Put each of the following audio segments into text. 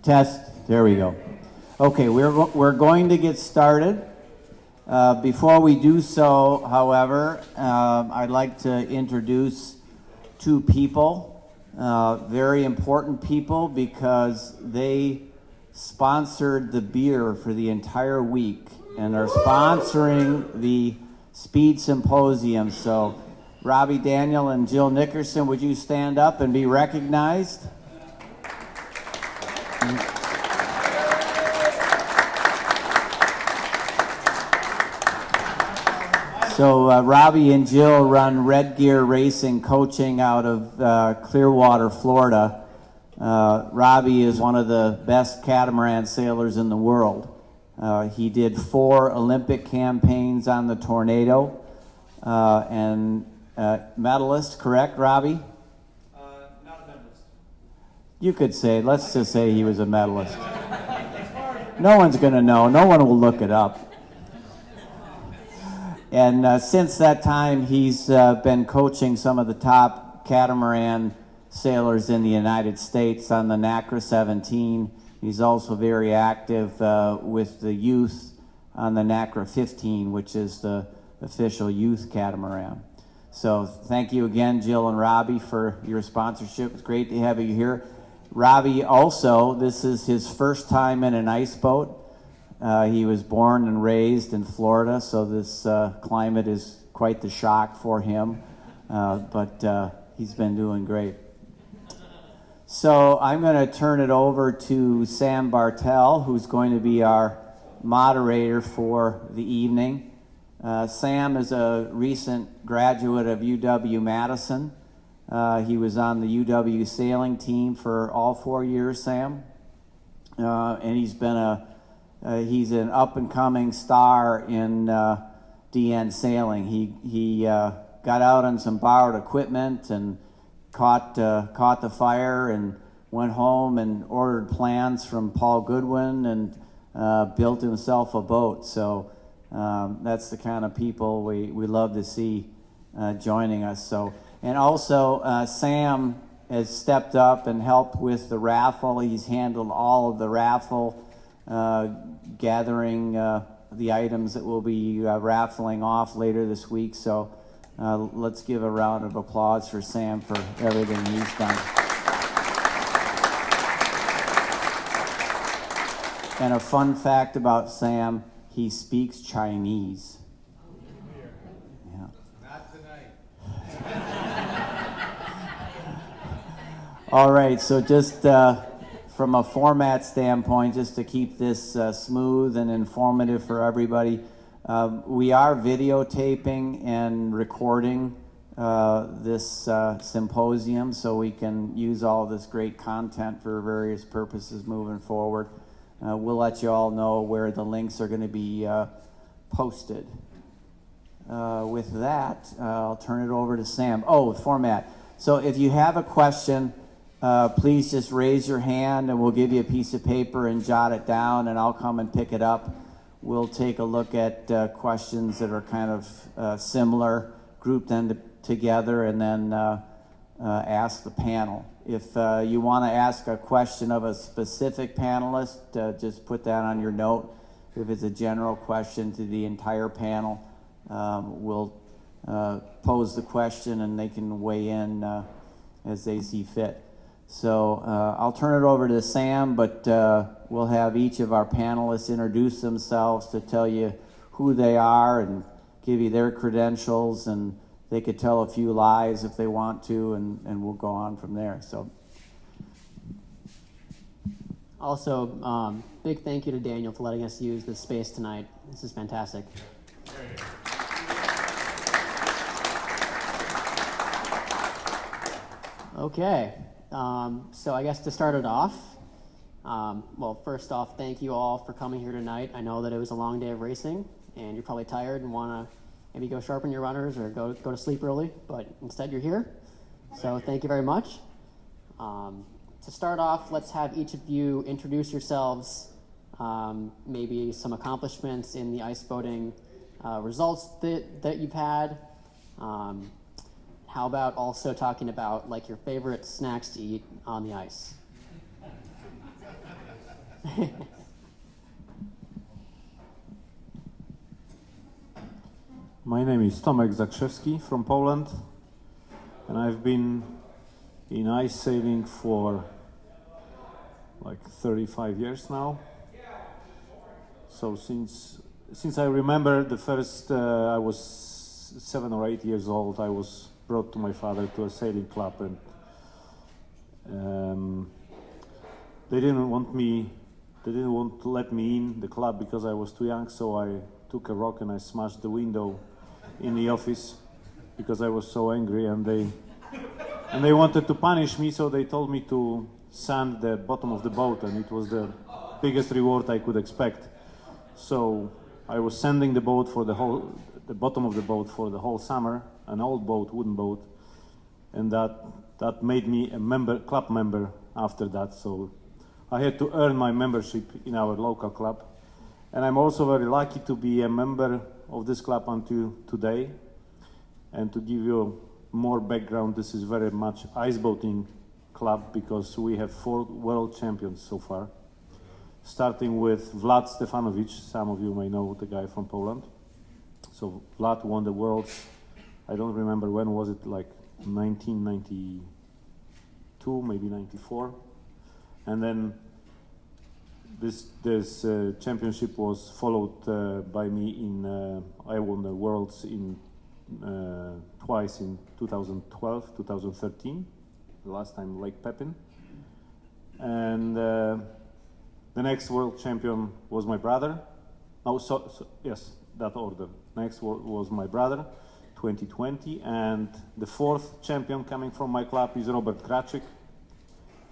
Test. There we go. Okay, we're going to get started. Before we do so, however, I'd like to introduce two people, very important people, because they sponsored the beer for the entire week and are sponsoring the Speed Symposium. So, Robbie, Daniel, and Jill Nickerson, would you stand up and be recognized? So Robbie and Jill run Red Gear Racing Coaching out of Clearwater, Florida. Robbie is one of the best catamaran sailors in the world. He did 4 Olympic campaigns on the Tornado, and medalist, correct, Robbie? Not a medalist. You could say, let's just say he was a medalist. No one's going to know. No one will look it up. And since that time, he's been coaching some of the top catamaran sailors in the United States on the NACRA 17. He's also very active with the youth on the NACRA 15, which is the official youth catamaran. So thank you again, Jill and Robbie, for your sponsorship. It's great to have you here. Robbie also, this is his first time in an ice boat. He was born and raised in Florida, so this climate is quite the shock for him, but he's been doing great. So I'm going to turn it over to Sam Bartel, who's going to be our moderator for the evening. Sam is a recent graduate of UW-Madison. He was on the UW sailing team for all 4 years, Sam, and he's an up-and-coming star in DN sailing. He got out on some borrowed equipment and caught the fire and went home and ordered plans from Paul Goodwin and built himself a boat. So that's the kind of people we love to see joining us. So, and also Sam has stepped up and helped with the raffle. He's handled all of the raffle, gathering the items that we'll be raffling off later this week. So let's give a round of applause for Sam for everything he's done. And a fun fact about Sam, he speaks Chinese. Yeah. Not tonight. All right, so just from a format standpoint, just to keep this smooth and informative for everybody, we are videotaping and recording this symposium so we can use all of this great content for various purposes moving forward. We'll let you all know where the links are going to be posted. With that, I'll turn it over to Sam. Oh, format. So if you have a question, please just raise your hand and we'll give you a piece of paper and jot it down, and I'll come and pick it up. We'll take a look at questions that are kind of similar, group them together, and then ask the panel. If you want to ask a question of a specific panelist, just put that on your note. If it's a general question to the entire panel, we'll pose the question and they can weigh in as they see fit. So I'll turn it over to Sam, but we'll have each of our panelists introduce themselves to tell you who they are and give you their credentials, and they could tell a few lies if they want to, and we'll go on from there. So. Also, big thank you to Daniel for letting us use this space tonight. This is fantastic. Okay, so I guess to start it off, well, first off, thank you all for coming here tonight. I know that it was a long day of racing, and you're probably tired and want to maybe go sharpen your runners or go to sleep early, but instead you're here. So thank you very much. To start off, let's have each of you introduce yourselves, maybe some accomplishments in the ice boating results that you've had. How about also talking about like your favorite snacks to eat on the ice? My name is Tomek Zakrzewski from Poland, and I've been in ice sailing for like 35 years now. So since I remember the first, I was 7 or 8 years old, I was brought to my father to a sailing club, and they didn't want to let me in the club because I was too young, so I took a rock and I smashed the window in the office because I was so angry, and they wanted to punish me, so they told me to sand the bottom of the boat, and it was the biggest reward I could expect. So I was sanding the boat for the bottom of the boat for the whole summer, an old boat, wooden boat, and that made me a club member after that. So I had to earn my membership in our local club, and I'm also very lucky to be a member of this club until today. And to give you more background, this is very much ice boating club because we have 4 world champions so far, starting with Vlad Stefanovic. Some of you may know the guy from Poland. So Vlad won the worlds, I don't remember when was it, like 1992, maybe 94. And then this championship was followed by me I won the worlds twice in 2012, 2013, the last time Lake Pepin. And the next world champion was my brother. Yes, that order. Next was my brother, 2020. And the 4th champion coming from my club is Robert Kraczyk,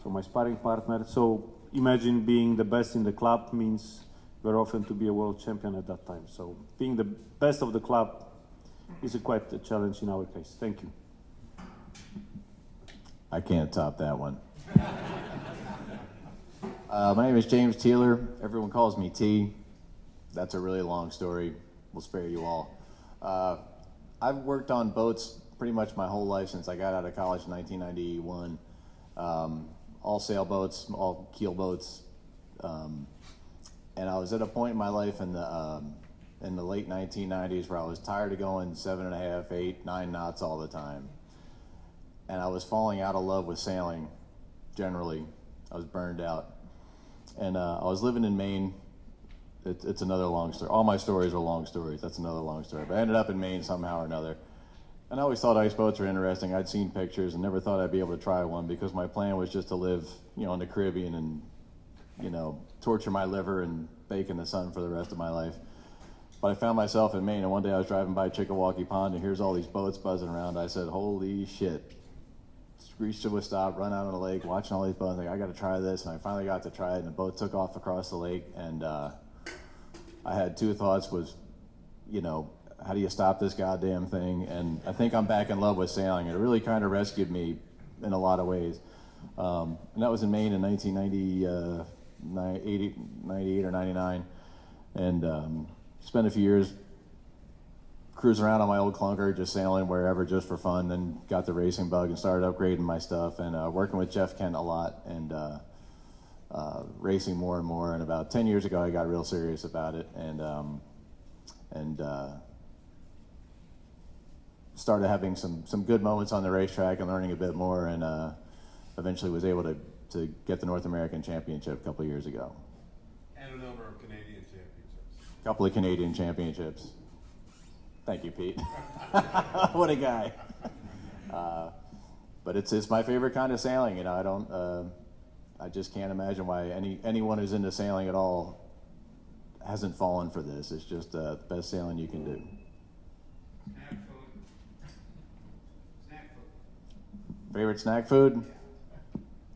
so my sparring partner. So imagine being the best in the club means very often to be a world champion at that time. So being the best of the club is quite a challenge in our case. Thank you. I can't top that one. My name is James Thieler. Everyone calls me T. That's a really long story. We'll spare you all. I've worked on boats pretty much my whole life since I got out of college in 1991. All sailboats, all keel boats. And I was at a point in my life in the late 1990s where I was tired of going 7.5, 8, 9 knots all the time. And I was falling out of love with sailing, generally. I was burned out. And I was living in Maine. It's another long story. All my stories are long stories. That's another long story. But I ended up in Maine somehow or another. And I always thought ice boats were interesting. I'd seen pictures and never thought I'd be able to try one because my plan was just to live, in the Caribbean and, torture my liver and bake in the sun for the rest of my life. But I found myself in Maine, and one day I was driving by Chickawaukee Pond, and here's all these boats buzzing around. I said, holy shit. Reached to a stop, run out on the lake, watching all these boats. I got to try this, and I finally got to try it, and the boat took off across the lake, and I had 2 thoughts was, how do you stop this goddamn thing? And I think I'm back in love with sailing. It really kind of rescued me in a lot of ways. And that was in Maine in 1998 or 99. And spent a few years cruising around on my old clunker, just sailing wherever just for fun, then got the racing bug and started upgrading my stuff and working with Jeff Kent a lot and racing more and more. And about 10 years ago, I got real serious about it and started having some good moments on the racetrack and learning a bit more, and eventually was able to get the North American Championship a couple of years ago. And a number of Canadian championships. A couple of Canadian championships. Thank you, Pete. What a guy. But it's my favorite kind of sailing. I just can't imagine why anyone who's into sailing at all hasn't fallen for this. It's just the best sailing you can do. Snack food. Snack food. Favorite snack food?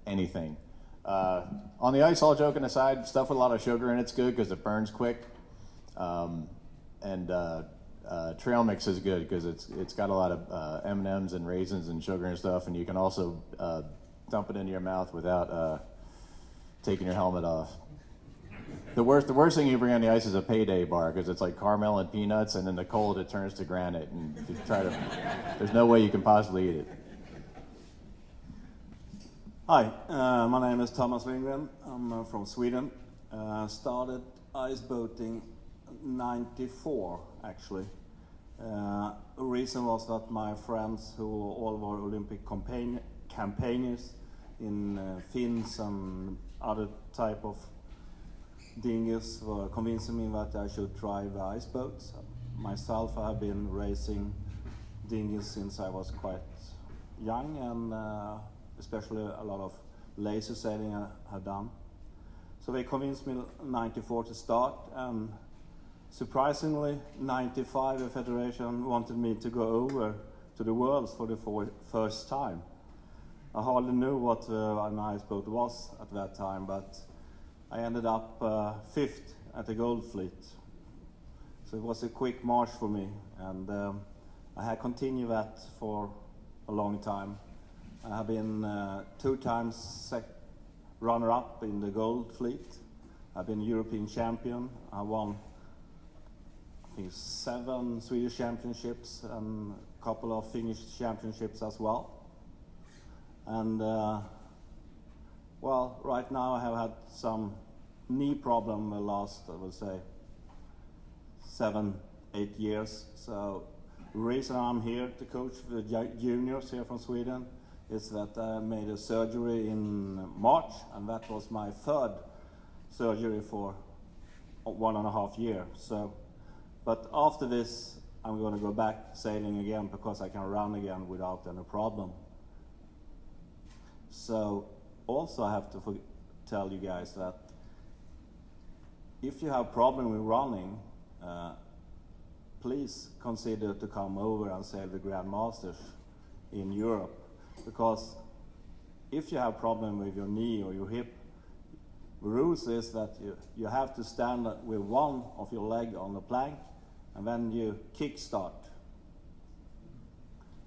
Anything. On the ice, all joking aside, stuff with a lot of sugar in it's good because it burns quick. Trail mix is good because it's got a lot of M&Ms and raisins and sugar and stuff, and you can also dump it into your mouth without taking your helmet off. The worst thing you bring on the ice is a payday bar because it's like caramel and peanuts, and in the cold it turns to granite, and if you there's no way you can possibly eat it. Hi, my name is Tomas Lindgren. I'm from Sweden. Started ice boating 94 actually. The reason was that my friends who all were Olympic campaigners in fins and other type of dinghies were convincing me that I should try the ice boats. Myself, I have been racing dinghies since I was quite young, and especially a lot of laser sailing I have done. So they convinced me in 94 to start, and surprisingly, 95 the federation wanted me to go over to the Worlds for the first time. I hardly knew what an ice boat was at that time, but I ended up 5th at the Gold Fleet. So it was a quick march for me, and I had continued that for a long time. I have been 2 times runner-up in the Gold Fleet. I've been European champion. I won, I think, 7 Swedish championships and a couple of Finnish championships as well. And well, right now I have had some knee problem the last, I would say, 7-8 years. So the reason I'm here to coach the juniors here from Sweden is that I made a surgery in March, and that was my 3rd surgery for 1.5 years. So, but after this, I'm going to go back sailing again because I can run again without any problem. So, also I have to tell you guys that if you have problem with running, please consider to come over and sail the Grand Masters in Europe, because if you have problem with your knee or your hip, the rules is that you have to stand with one of your leg on the plank and then you kick start.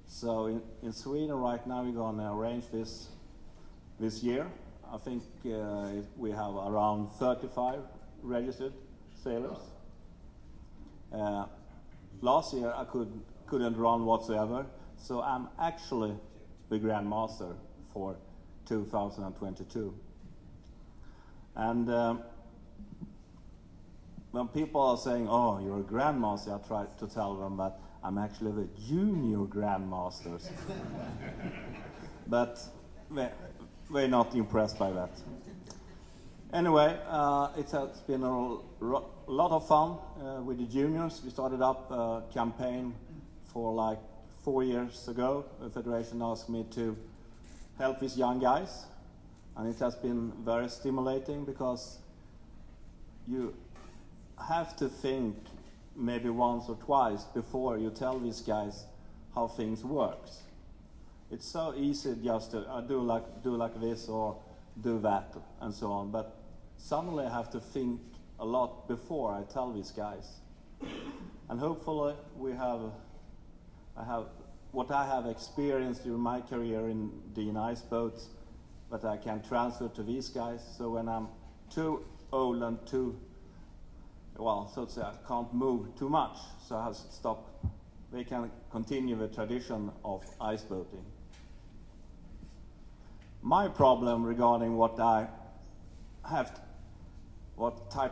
So in Sweden right now we're going to arrange this year. I think we have around 35 registered sailors. Last year I couldn't run whatsoever, so I'm actually the Grand Master for 2022. And when people are saying, "Oh, you're a Grandmaster," I try to tell them that I'm actually the Junior Grandmasters. But they're not impressed by that. Anyway, it has been a lot of fun with the juniors. We started up a campaign for like 4 years ago. The federation asked me to help these young guys, and it has been very stimulating because you have to think maybe once or twice before you tell these guys how things works. It's so easy just to do like this or do that and so on, but suddenly I have to think a lot before I tell these guys. And hopefully I have what I have experienced during my career in the ice boats, but I can transfer to these guys. So when I'm too old and too, well, so to say, I can't move too much, so I have to stop. They can continue the tradition of ice boating. My problem regarding what type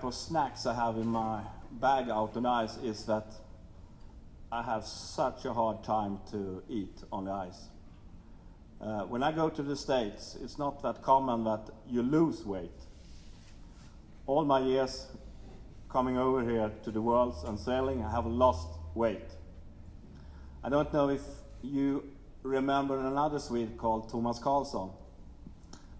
of snacks I have in my bag out on ice is that I have such a hard time to eat on the ice. When I go to the States, it's not that common that you lose weight. All my years coming over here to the Worlds and sailing, I have lost weight. I don't know if you remember another Swede called Tomas Karlsson.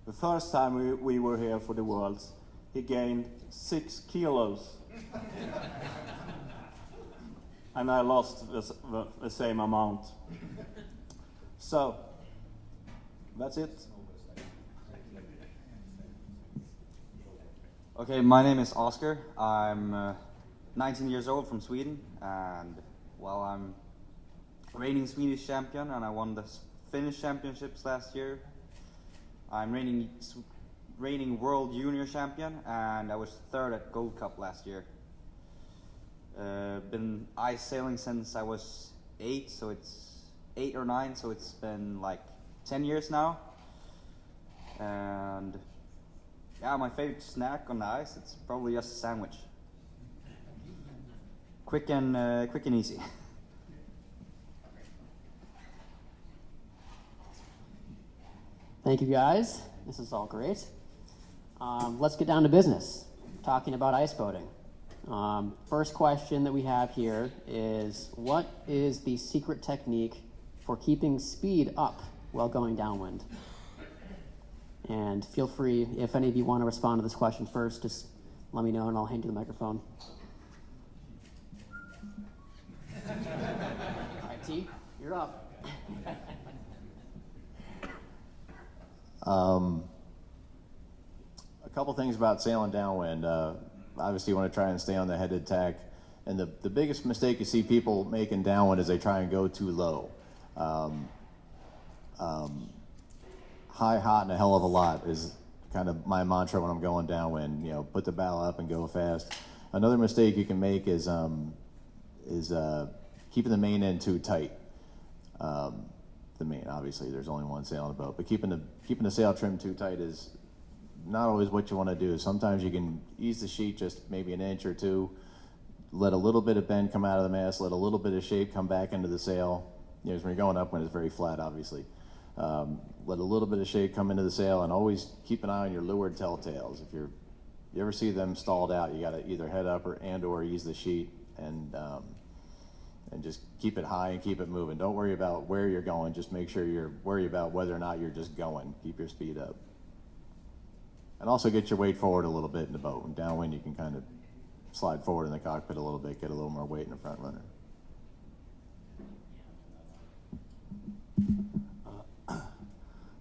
The first time we were here for the Worlds, he gained 6 kilos. And I lost the same amount. So, that's it. Okay, my name is Oskar. I'm 19 years old from Sweden, and well, I'm reigning Swedish champion, and I won the Finnish championships last year. I'm reigning world junior champion, and I was 3rd at Gold Cup last year. Been ice sailing since I was 8, so it's 8 or 9, so it's been like 10 years now. And Yeah, my favorite snack on the ice, it's probably just a sandwich. Quick and easy. Thank you, guys. This is all great. Let's get down to business, talking about ice boating. First question that we have here is, what is the secret technique for keeping speed up while going downwind? And feel free, if any of you want to respond to this question first, just let me know and I'll hand you the microphone. All right, T, you're up. A couple things about sailing downwind. Obviously, you want to try and stay on the headed tack. And the biggest mistake you see people making downwind is they try and go too low. High, hot, and a hell of a lot is kind of my mantra when I'm going downwind. You know, put the bow up and go fast. Another mistake you can make is keeping the main end too tight. The main, obviously, there's only one sail on the boat, but keeping the sail trim too tight is not always what you want to do. Sometimes you can ease the sheet just maybe an inch or two, let a little bit of bend come out of the mast, let a little bit of shape come back into the sail. You know, when you're going upwind, it's very flat, obviously. Let a little bit of shape come into the sail, and always keep an eye on your leeward telltales. If you ever see them stalled out, you got to either head up or ease the sheet, and just keep it high and keep it moving. Don't worry about where you're going. Just make sure you're worried about whether or not you're just going. Keep your speed up. And also get your weight forward a little bit in the boat. And downwind, you can kind of slide forward in the cockpit a little bit, get a little more weight in the front runner.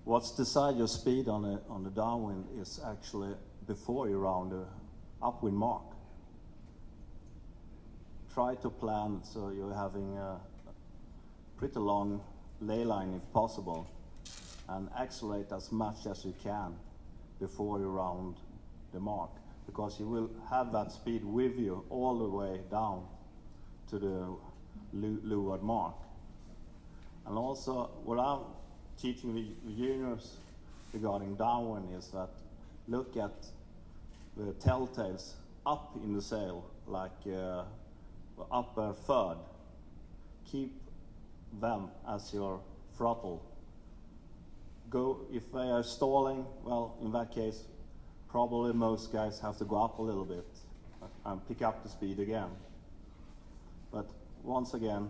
What's decide your speed on the downwind is actually before you round the upwind mark. Try to plan so you're having a pretty long ley line if possible, and accelerate as much as you can before you round the mark, because you will have that speed with you all the way down to the leeward mark. And also, what I'm teaching the juniors regarding downwind is that look at the telltales up in the sail, like the upper third. Keep them as your throttle. Go if they are stalling, well, in that case, probably most guys have to go up a little bit and pick up the speed again. But once again,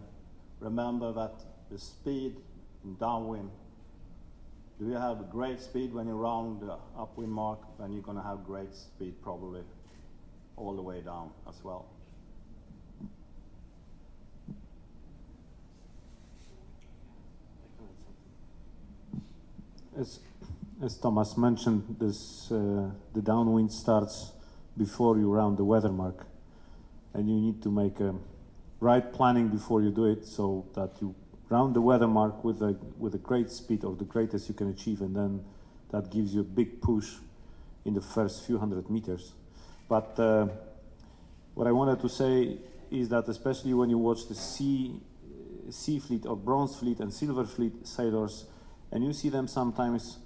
remember that the speed in downwind, do you have a great speed when you round the upwind mark, then you're going to have great speed probably all the way down as well. As Thomas mentioned, the downwind starts before you round the weather mark, and you need to make a right planning before you do it, so that you round the weather mark with a great speed, or the greatest you can achieve, and then that gives you a big push in the first few hundred meters. But what I wanted to say is that especially when you watch the sea fleet or bronze fleet and silver fleet sailors, and you see them sometimes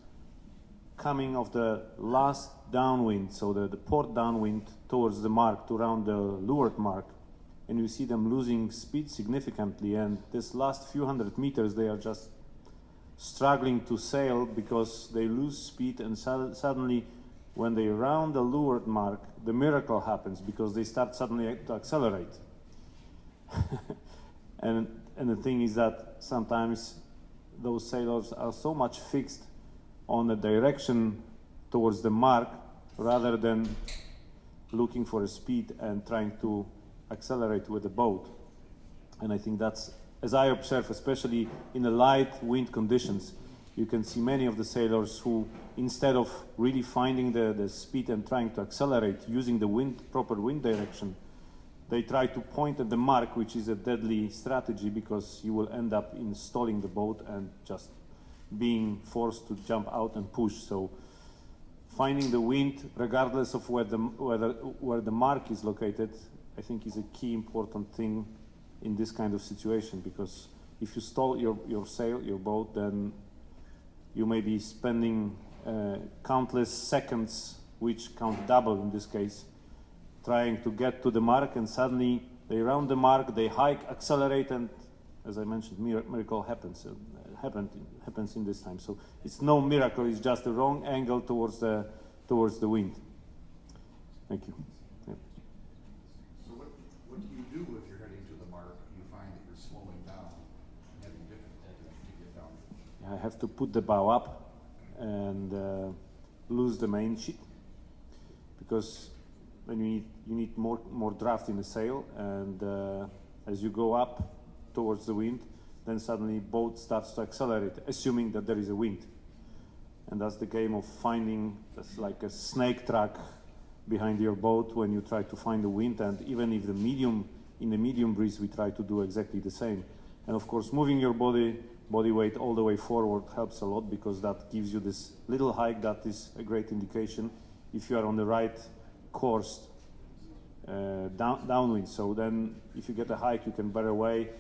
coming off the last downwind, so the port downwind towards the mark to round the leeward mark, and you see them losing speed significantly, and this last few hundred meters they are just struggling to sail because they lose speed, and suddenly when they round the leeward mark, the miracle happens because they start suddenly to accelerate. and the thing is that sometimes those sailors are so much fixed on the direction towards the mark rather than looking for a speed and trying to accelerate with the boat. And I think that's, as I observe, especially in the light wind conditions, you can see many of the sailors who, instead of really finding the speed and trying to accelerate using the proper wind direction, they try to point at the mark, which is a deadly strategy because you will end up installing the boat and just being forced to jump out and push. So finding the wind, regardless of where the mark is located, I think is a key important thing in this kind of situation, because if you stall your sail, your boat, then you may be spending countless seconds which count double in this case, trying to get to the mark, and suddenly they round the mark, they hike, accelerate, and as I mentioned, miracle happens. Happens in this time. So it's no miracle. It's just the wrong angle towards the wind. Thank you. Yeah. So what do you do if you're heading to the mark and you find that you're slowing down and having difficulty to get down? I have to put the bow up and lose the main sheet, because then you need more draft in the sail, and as you go up towards the wind, then suddenly boat starts to accelerate, assuming that there is a wind. And that's the game of finding, that's like a snake track behind your boat when you try to find the wind. And even if in the medium breeze, we try to do exactly the same. And of course, moving your body weight all the way forward helps a lot, because that gives you this little hike that is a great indication if you are on the right course downwind. So then if you get a hike, you can bear away,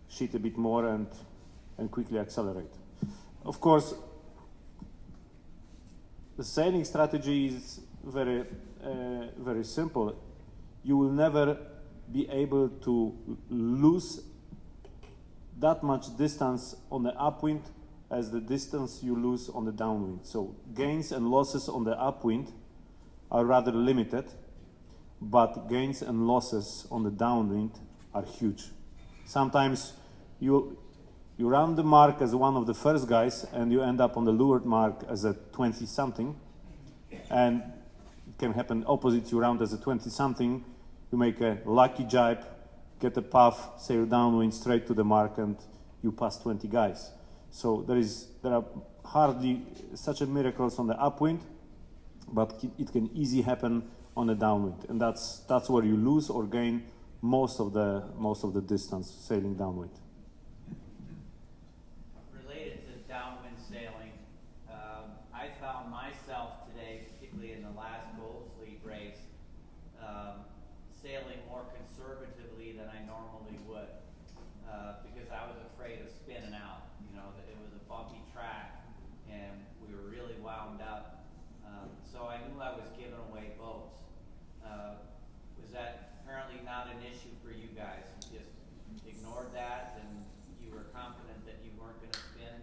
sheet a bit more, and quickly accelerate. Of course, the sailing strategy is very simple. You will never be able to lose that much distance on the upwind as the distance you lose on the downwind. So gains and losses on the upwind are rather limited, but gains and losses on the downwind are huge. Sometimes you round the mark as one of the first guys, and you end up on the leeward mark as a 20-something, and it can happen opposite. You round as a 20-something, you make a lucky jibe, get a puff, sail downwind straight to the mark, and you pass 20 guys. So there are hardly such a miracles on the upwind, but it can easily happen on the downwind, and that's where you lose or gain most of the distance sailing downwind. Related to downwind sailing, I found myself today, particularly in the last Gold Fleet race, sailing more conservatively than I normally would, because I was afraid of spinning out. You know, that it was a bumpy track, and we were really wound up. So I knew I was giving away boats. Was that apparently not an issue for you guys? You just ignored that, and you were confident that you weren't going to spin?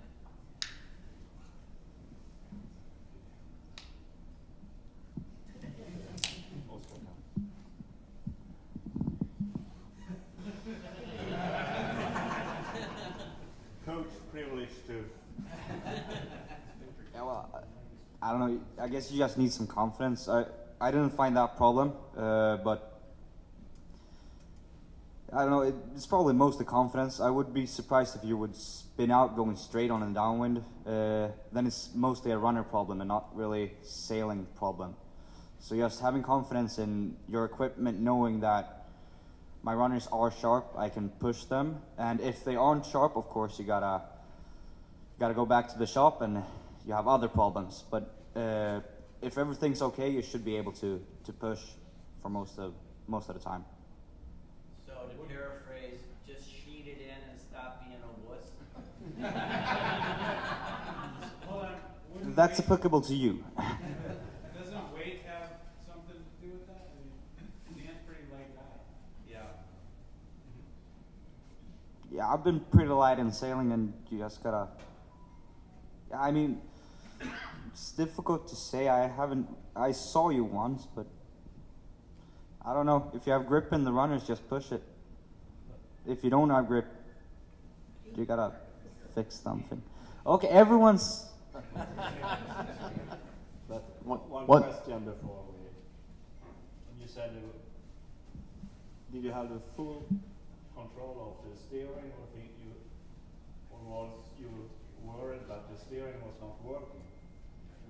Coach privileged to. Yeah, well, I don't know. I guess you just need some confidence. I didn't find that problem, but I don't know. It's probably mostly confidence. I would be surprised if you would spin out going straight on a downwind. Then it's mostly a runner problem and not really sailing problem. So just having confidence in your equipment, knowing that my runners are sharp, I can push them. And if they aren't sharp, of course, you gotta go back to the shop and you have other problems. But if everything's okay, you should be able to push for most of the time. So to paraphrase, just sheet it in and stop being a wuss. That's applicable to you. Doesn't weight have something to do with that? I mean, Dan's pretty light guy. Yeah. Yeah, I've been pretty light in sailing, and you just gotta. Yeah, I mean, it's difficult to say. I saw you once, but I don't know. If you have grip in the runners, just push it. If you don't have grip, you gotta fix something. Okay, everyone's. But one What? question before you said, did you have the full control of the steering, or was you worried that the steering was not working?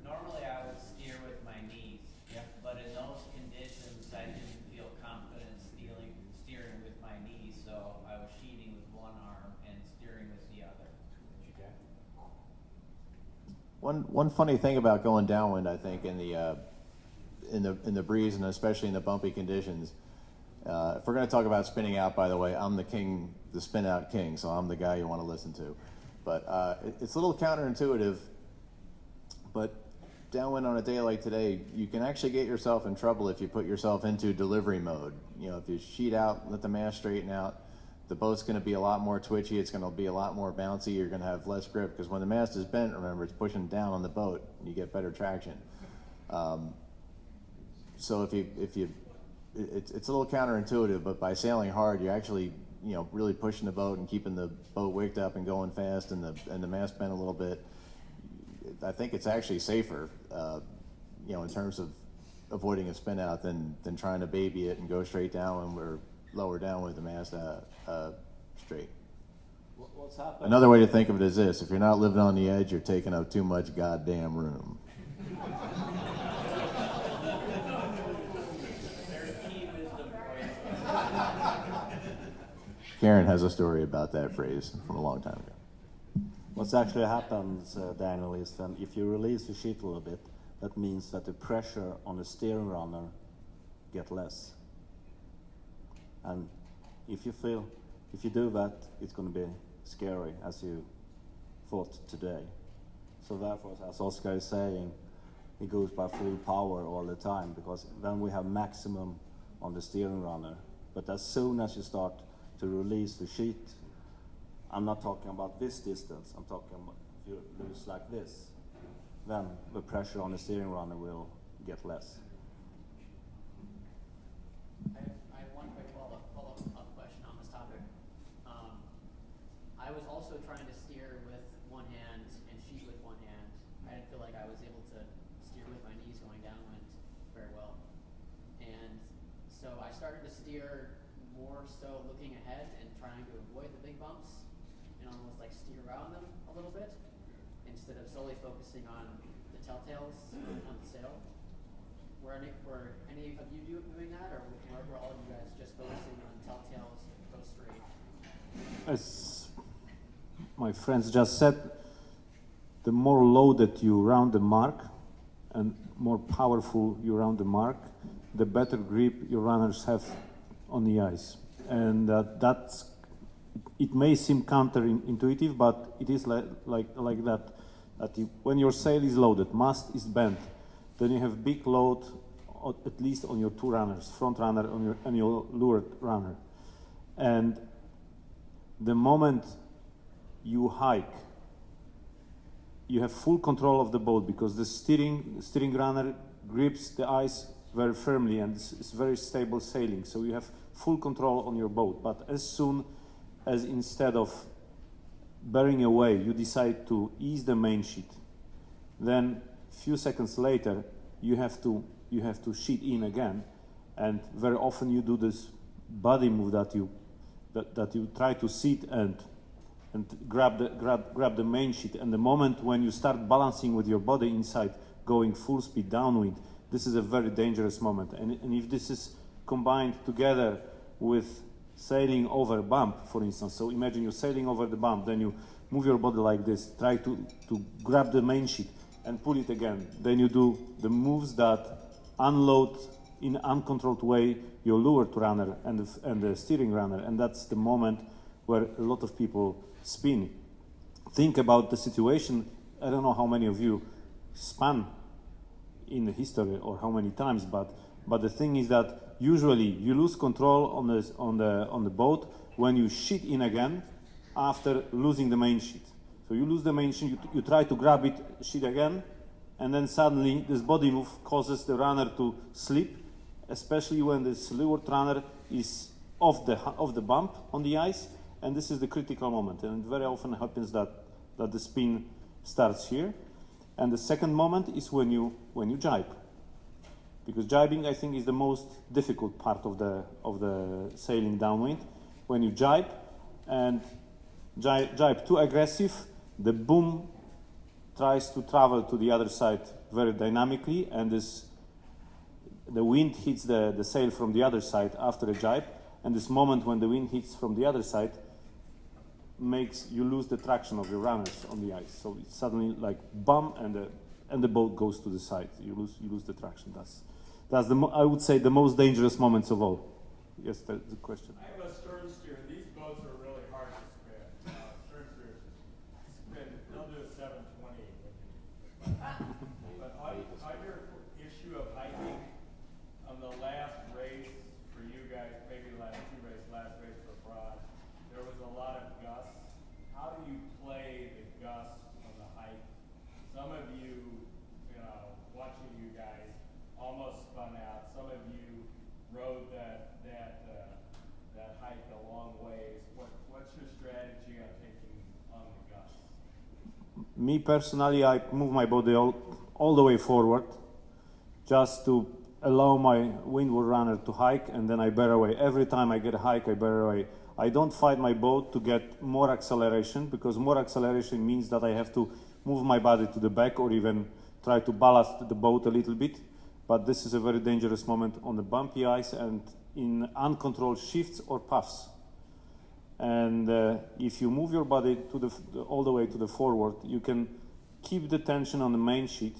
Normally I would steer with my knees, but in those conditions I didn't feel confident steering with my knees, so I was sheeting with one arm and steering with the other. One funny thing about going downwind, I think, in the breeze and especially in the bumpy conditions. If we're going to talk about spinning out, by the way, I'm the spin out king, so I'm the guy you want to listen to. But it's a little counterintuitive. But downwind on a day like today, you can actually get yourself in trouble if you put yourself into delivery mode. You know, if you sheet out, let the mast straighten out, the boat's going to be a lot more twitchy. It's going to be a lot more bouncy. You're going to have less grip because when the mast is bent, remember, it's pushing down on the boat. You get better traction. So it's a little counterintuitive, but by sailing hard, you're actually, you know, really pushing the boat and keeping the boat wicked up and going fast, and the mast bent a little bit. I think it's actually safer, you know, in terms of avoiding a spin out than trying to baby it and go straight down when we're lower down with the mast straight. What's happened? Another way to think of it is this: if you're not living on the edge, you're taking up too much goddamn room. Karen has a story about that phrase from a long time ago. What's actually happens, Daniel, is that if you release the sheet a little bit, that means that the pressure on the steering runner get less. And if you do that, it's going to be scary, as you thought today. So therefore, as Oskar is saying, it goes by full power all the time, because then we have maximum on the steering runner. But as soon as you start to release the sheet, I'm not talking about this distance, I'm talking about if you lose like this, then the pressure on the steering runner will get less. I have one quick follow-up question on this topic. I was also trying to steer with one hand and sheet with one hand. I didn't feel like I was able to steer with my knees going downwind very well. And so I started to steer more so looking ahead and trying to avoid the big bumps and almost like steer around them a little bit instead of solely focusing on the telltales on the sail. Were any of you doing that, or were all of you guys just focusing on telltales, go straight? As my friends just said, the more loaded you round the mark and more powerful you round the mark, the better grip your runners have on the ice. And it may seem counterintuitive, but it is like that. When your sail is loaded, mast is bent, then you have big load, at least on your two runners, front runner and your leeward runner. And the moment you hike, you have full control of the boat, because the steering runner grips the ice very firmly, and it's very stable sailing. So you have full control on your boat. But as soon as, instead of bearing away, you decide to ease the main sheet, then a few seconds later you have to sheet in again, and very often you do this body move that you try to sit and grab the main sheet. And the moment when you start balancing with your body inside, going full speed downwind, this is a very dangerous moment. And if this is combined together with sailing over a bump, for instance, so imagine you're sailing over the bump, then you move your body like this, try to grab the main sheet and pull it again. Then you do the moves that unload in uncontrolled way your leeward runner and the steering runner, and that's the moment where a lot of people spin. Think about the situation. I don't know how many of you spun in the history or how many times, but the thing is that usually you lose control on the boat when you sheet in again after losing the main sheet. So you lose the main sheet, you try to grab it, sheet again, and then suddenly this body move causes the runner to slip, especially when this leeward runner is off the bump on the ice, and this is the critical moment. And it very often happens that the spin starts here. And the second moment is when you jibe, because jibing, I think, is the most difficult part of the sailing downwind. When you jibe and jibe too aggressive, the boom tries to travel to the other side very dynamically, and the wind hits the sail from the other side after a jibe, and this moment when the wind hits from the other side makes you lose the traction of your runners on the ice. So it's suddenly like bum, and the boat goes to the side. You lose the traction. That's I would say the most dangerous moments of all. Yes, that's the question. I have a stern steer. These boats are really hard to spin. Stern steers spin. They'll do a 720. But how do you play the gust on the hike? Some of you, watching you guys, almost spun out. Some of you rode that hike a long ways. What's your strategy on taking on the gust? Me personally, I move my body all the way forward, just to allow my windward runner to hike, and then I bear away. Every time I get a hike, I bear away. I don't fight my boat to get more acceleration, because more acceleration means that I have to move my body to the back or even try to ballast the boat a little bit. But this is a very dangerous moment on the bumpy ice and in uncontrolled shifts or puffs. And if you move your body to all the way to the forward, you can keep the tension on the main sheet,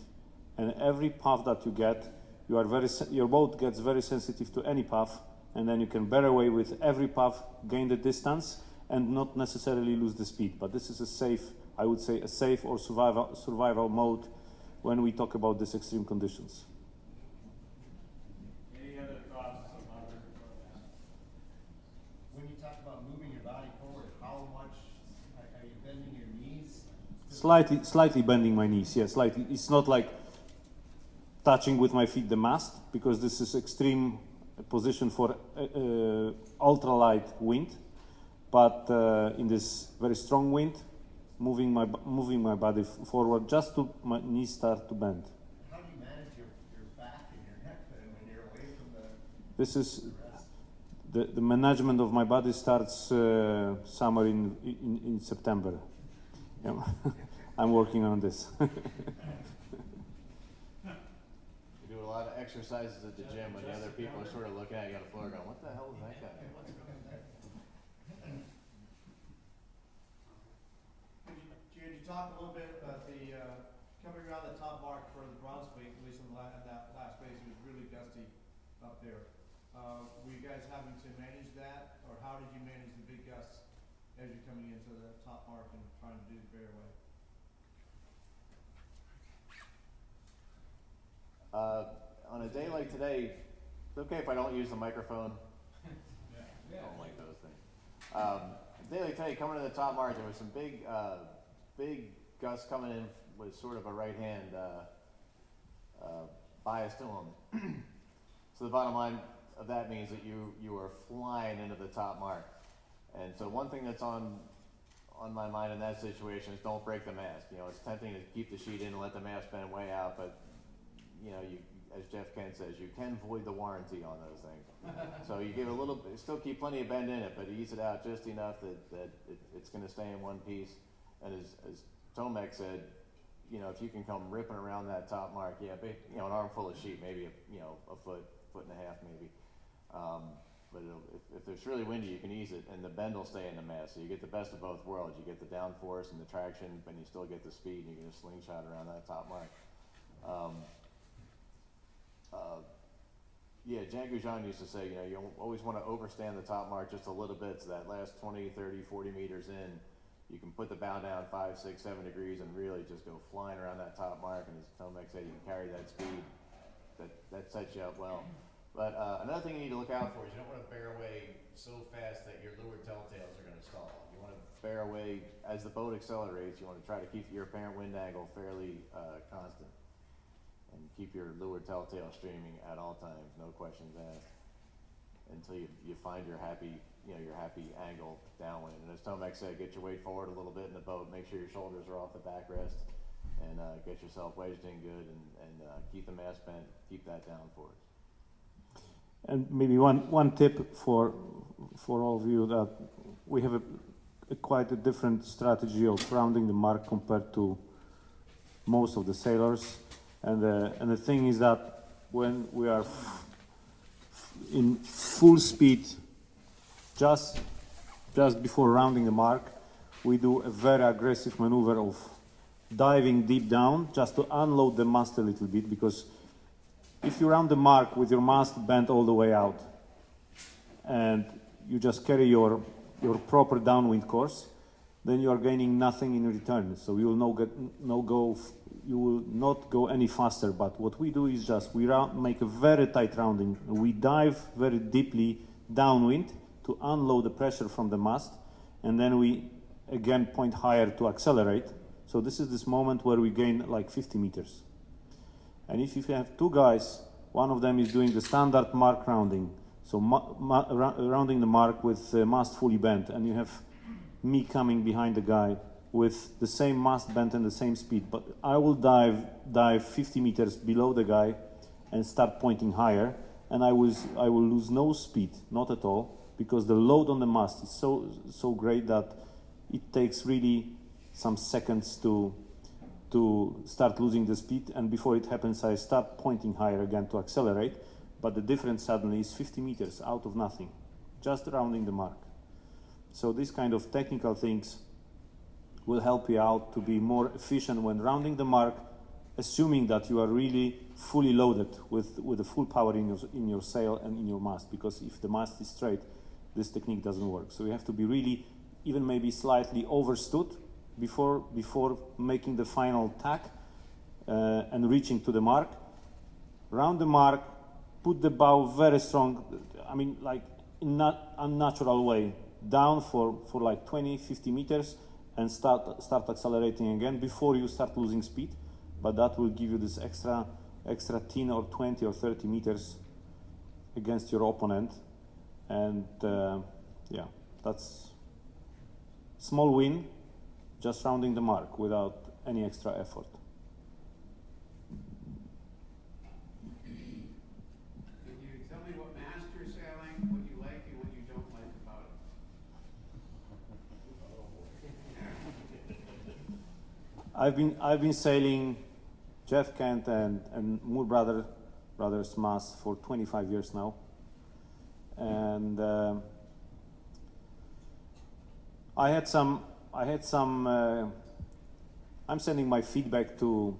and every puff that you get, your boat gets very sensitive to any puff, and then you can bear away with every puff, gain the distance, and not necessarily lose the speed. But this is a safe, I would say, a safe or survival mode when we talk about these extreme conditions. Any other thoughts on other? When you talk about moving your body forward, how much are you bending your knees? Slightly bending my knees, yes, slightly. It's not like touching with my feet the mast, because this is extreme position for ultralight wind. But in this very strong wind, moving my body forward just to my knees start to bend. How do you manage your back and your neck then when you're away from the? This is the management of my body starts somewhere in September. Yeah. I'm working on this. You do a lot of exercises at the gym when the other people are sort of looking at you on the floor going, what the hell is that guy? Could you talk a little bit about the coming around the top mark for the bronze plate, at least in that last race? It was really gusty up there. Were you guys having to manage that, or how did you manage the big gusts as you're coming into the top mark and trying to do the fairway? On a day like today, it's okay if I don't use the microphone. I don't like those things. A day like today, coming to the top mark, there was some big gusts coming in with sort of a right hand bias to them. So the bottom line of that means that you are flying into the top mark. And so one thing that's on my mind in that situation is don't break the mast. It's tempting to keep the sheet in and let the mast bend way out, but as Jeff Kent says, you can void the warranty on those things. So you give a little, still keep plenty of bend in it, but ease it out just enough that it's going to stay in one piece. And as Tomek said, if you can come ripping around that top mark, an armful of sheet, maybe a foot and a half maybe. But if it's really windy, you can ease it, and the bend will stay in the mast. So you get the best of both worlds. You get the downforce and the traction, but you still get the speed, and you can just slingshot around that top mark. Jan Goujon used to say, you always want to overstand the top mark just a little bit, so that last 20, 30, 40 meters in, you can put the bow down 5, 6, 7 degrees and really just go flying around that top mark. And as Tomek said, you can carry that speed. That sets you up well. But another thing you need to look out for is you don't want to bear away so fast that your leeward telltales are going to stall. You want to bear away as the boat accelerates. You want to try to keep your apparent wind angle fairly constant. And keep your leeward telltale streaming at all times, no questions asked, until you find your happy angle downwind. And as Tomek said, get your weight forward a little bit in the boat, make sure your shoulders are off the backrest, and get yourself wedged in good, and keep the mast bent, keep that down forward. And maybe one tip for all of you, that we have quite a different strategy of rounding the mark compared to most of the sailors. And the thing is that when we are in full speed, just before rounding the mark, we do a very aggressive maneuver of diving deep down just to unload the mast a little bit, because if you round the mark with your mast bent all the way out and you just carry your proper downwind course, then you are gaining nothing in return. So you will not go any faster. But what we do is just make a very tight rounding. We dive very deeply downwind to unload the pressure from the mast, and then we again point higher to accelerate. So this is this moment where we gain like 50 meters. And if you have two guys, one of them is doing the standard mark rounding, so rounding the mark with the mast fully bent, and you have me coming behind the guy with the same mast bent and the same speed, but I will dive 50 meters below the guy and start pointing higher, and I will lose no speed, not at all, because the load on the mast is so great that it takes really some seconds to start losing the speed, and before it happens I start pointing higher again to accelerate, but the difference suddenly is 50 meters out of nothing, just rounding the mark. So these kind of technical things will help you out to be more efficient when rounding the mark, assuming that you are really fully loaded with the full power in your sail and in your mast, because if the mast is straight, this technique doesn't work. So you have to be really, even maybe slightly overstood before making the final tack and reaching to the mark. Round the mark, put the bow very strong, I mean like in not unnatural way, down for like 20-50 meters, and start accelerating again before you start losing speed. But that will give you this extra 10 or 20 or 30 meters against your opponent, and yeah, that's small win, just rounding the mark without any extra effort. Can you tell me what mast you're sailing, what you like and what you don't like about it? I've been sailing Jeff Kent and Moore Brothers mast for 25 years now, and I'm sending my feedback to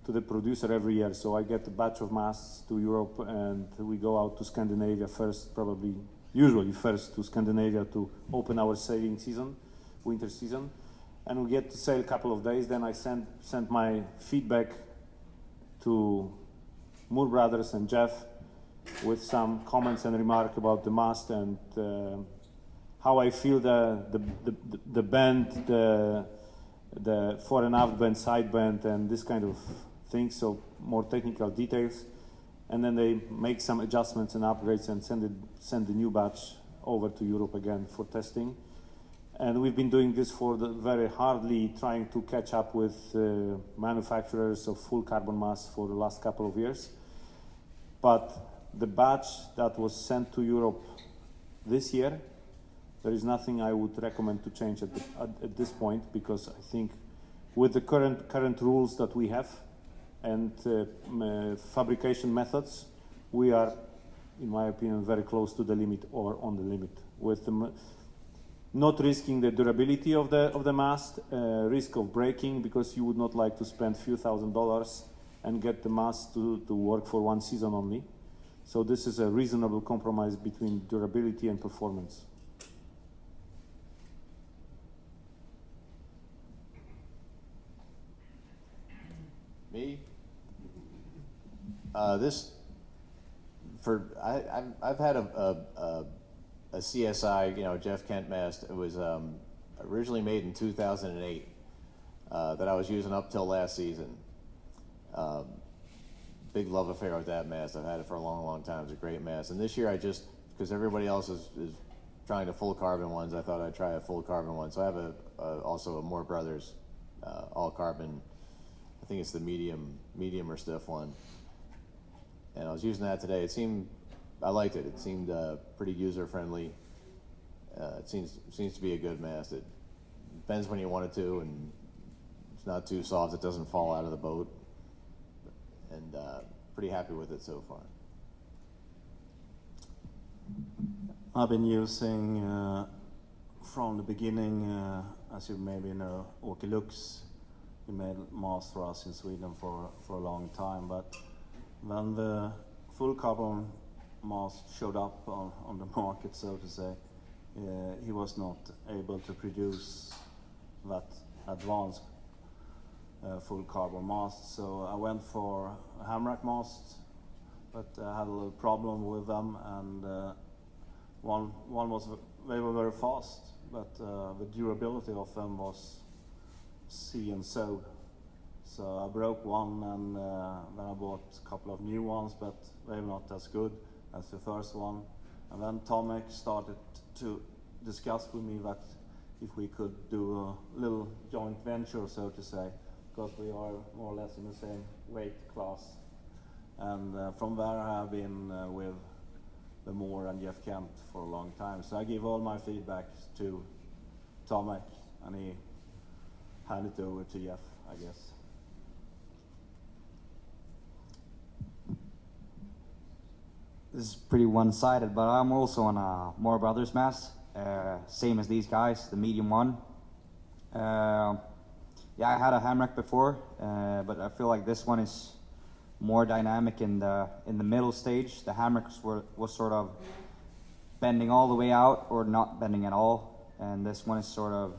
the producer every year, so I get a batch of masts to Europe, and we go out to Scandinavia first, usually first to Scandinavia to open our sailing season, winter season, and we get to sail a couple of days. Then I send my feedback to Moore Brothers and Jeff with some comments and remark about the mast and how I feel the bend, the fore and aft bend, side bend, and this kind of things, so more technical details. And then they make some adjustments and upgrades and send the new batch over to Europe again for testing. And we've been doing this very hardly trying to catch up with manufacturers of full carbon masts for the last couple of years. But the batch that was sent to Europe this year, there is nothing I would recommend to change at this point, because I think with the current rules that we have and fabrication methods, we are, in my opinion, very close to the limit or on the limit, with not risking the durability of the mast, risk of breaking, because you would not like to spend a few $1,000s and get the mast to work for one season only. So this is a reasonable compromise between durability and performance. Me? I've had a CSI, Jeff Kent mast. It was originally made in 2008 that I was using up till last season. Big love affair with that mast. I've had it for a long, long time. It's a great mast. And this year because everybody else is trying the full carbon ones, I thought I'd try a full carbon one. So I have also a Moore Brothers all carbon. I think it's the medium or stiff one. And I was using that today. I liked it. It seemed pretty user friendly. It seems to be a good mast. It bends when you want it to, and it's not too soft. It doesn't fall out of the boat. And pretty happy with it so far. I've been using from the beginning, as you maybe know, Åke Lux. He made mast for us in Sweden for a long time, but when the full carbon mast showed up on the market, so to say, he was not able to produce that advanced full carbon mast. So I went for a hamrack mast, but I had a little problem with them, and one was they were very fast, but the durability of them was see and sew. So I broke one, and then I bought a couple of new ones, but they were not as good as the first one. And then Tomek started to discuss with me that if we could do a little joint venture, so to say, because we are more or less in the same weight class. And from there I have been with the Moore and Jeff Kent for a long time. So I give all my feedback to Tomek, and he handed it over to Jeff, I guess. This is pretty one-sided, but I'm also on a Moore Brothers mast, same as these guys, the medium one. Yeah, I had a hammock before, but I feel like this one is more dynamic in the middle stage. The hammocks was sort of bending all the way out or not bending at all, and this one is sort of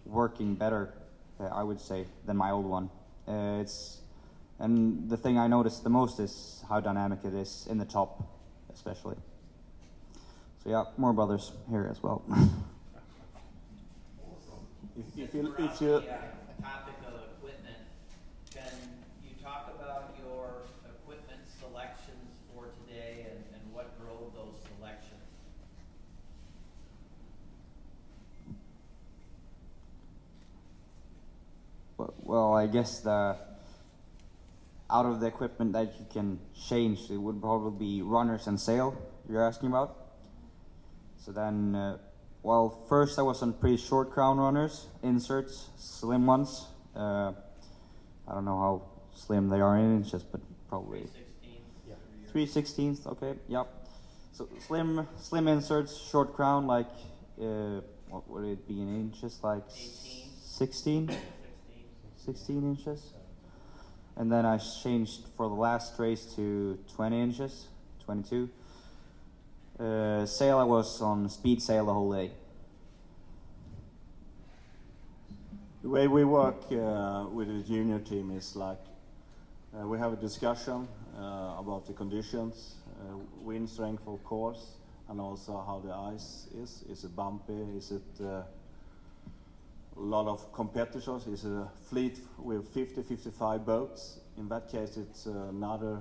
working better, I would say, than my old one. And the thing I noticed the most is how dynamic it is in the top, especially. So yeah, Moore Brothers here as well. If you Topic of equipment, can you talk about your equipment selections for today and what drove those selections? Well, I guess out of the equipment that you can change, it would probably be runners and sail you're asking about. So then, well, first I was on pretty short crown runners, inserts, slim ones. I don't know how slim they are in inches, but probably 3/16. Okay, yep. So slim inserts, short crown, like what would it be in inches? Like 16 inches. And then I changed for the last race to 20 inches, 22. Sail, I was on speed sail the whole day. The way we work with the junior team is like we have a discussion about the conditions, wind strength of course, and also how the ice is. Is it bumpy? Is it a lot of competitors? Is it a fleet with 50-55 boats? In that case, it's another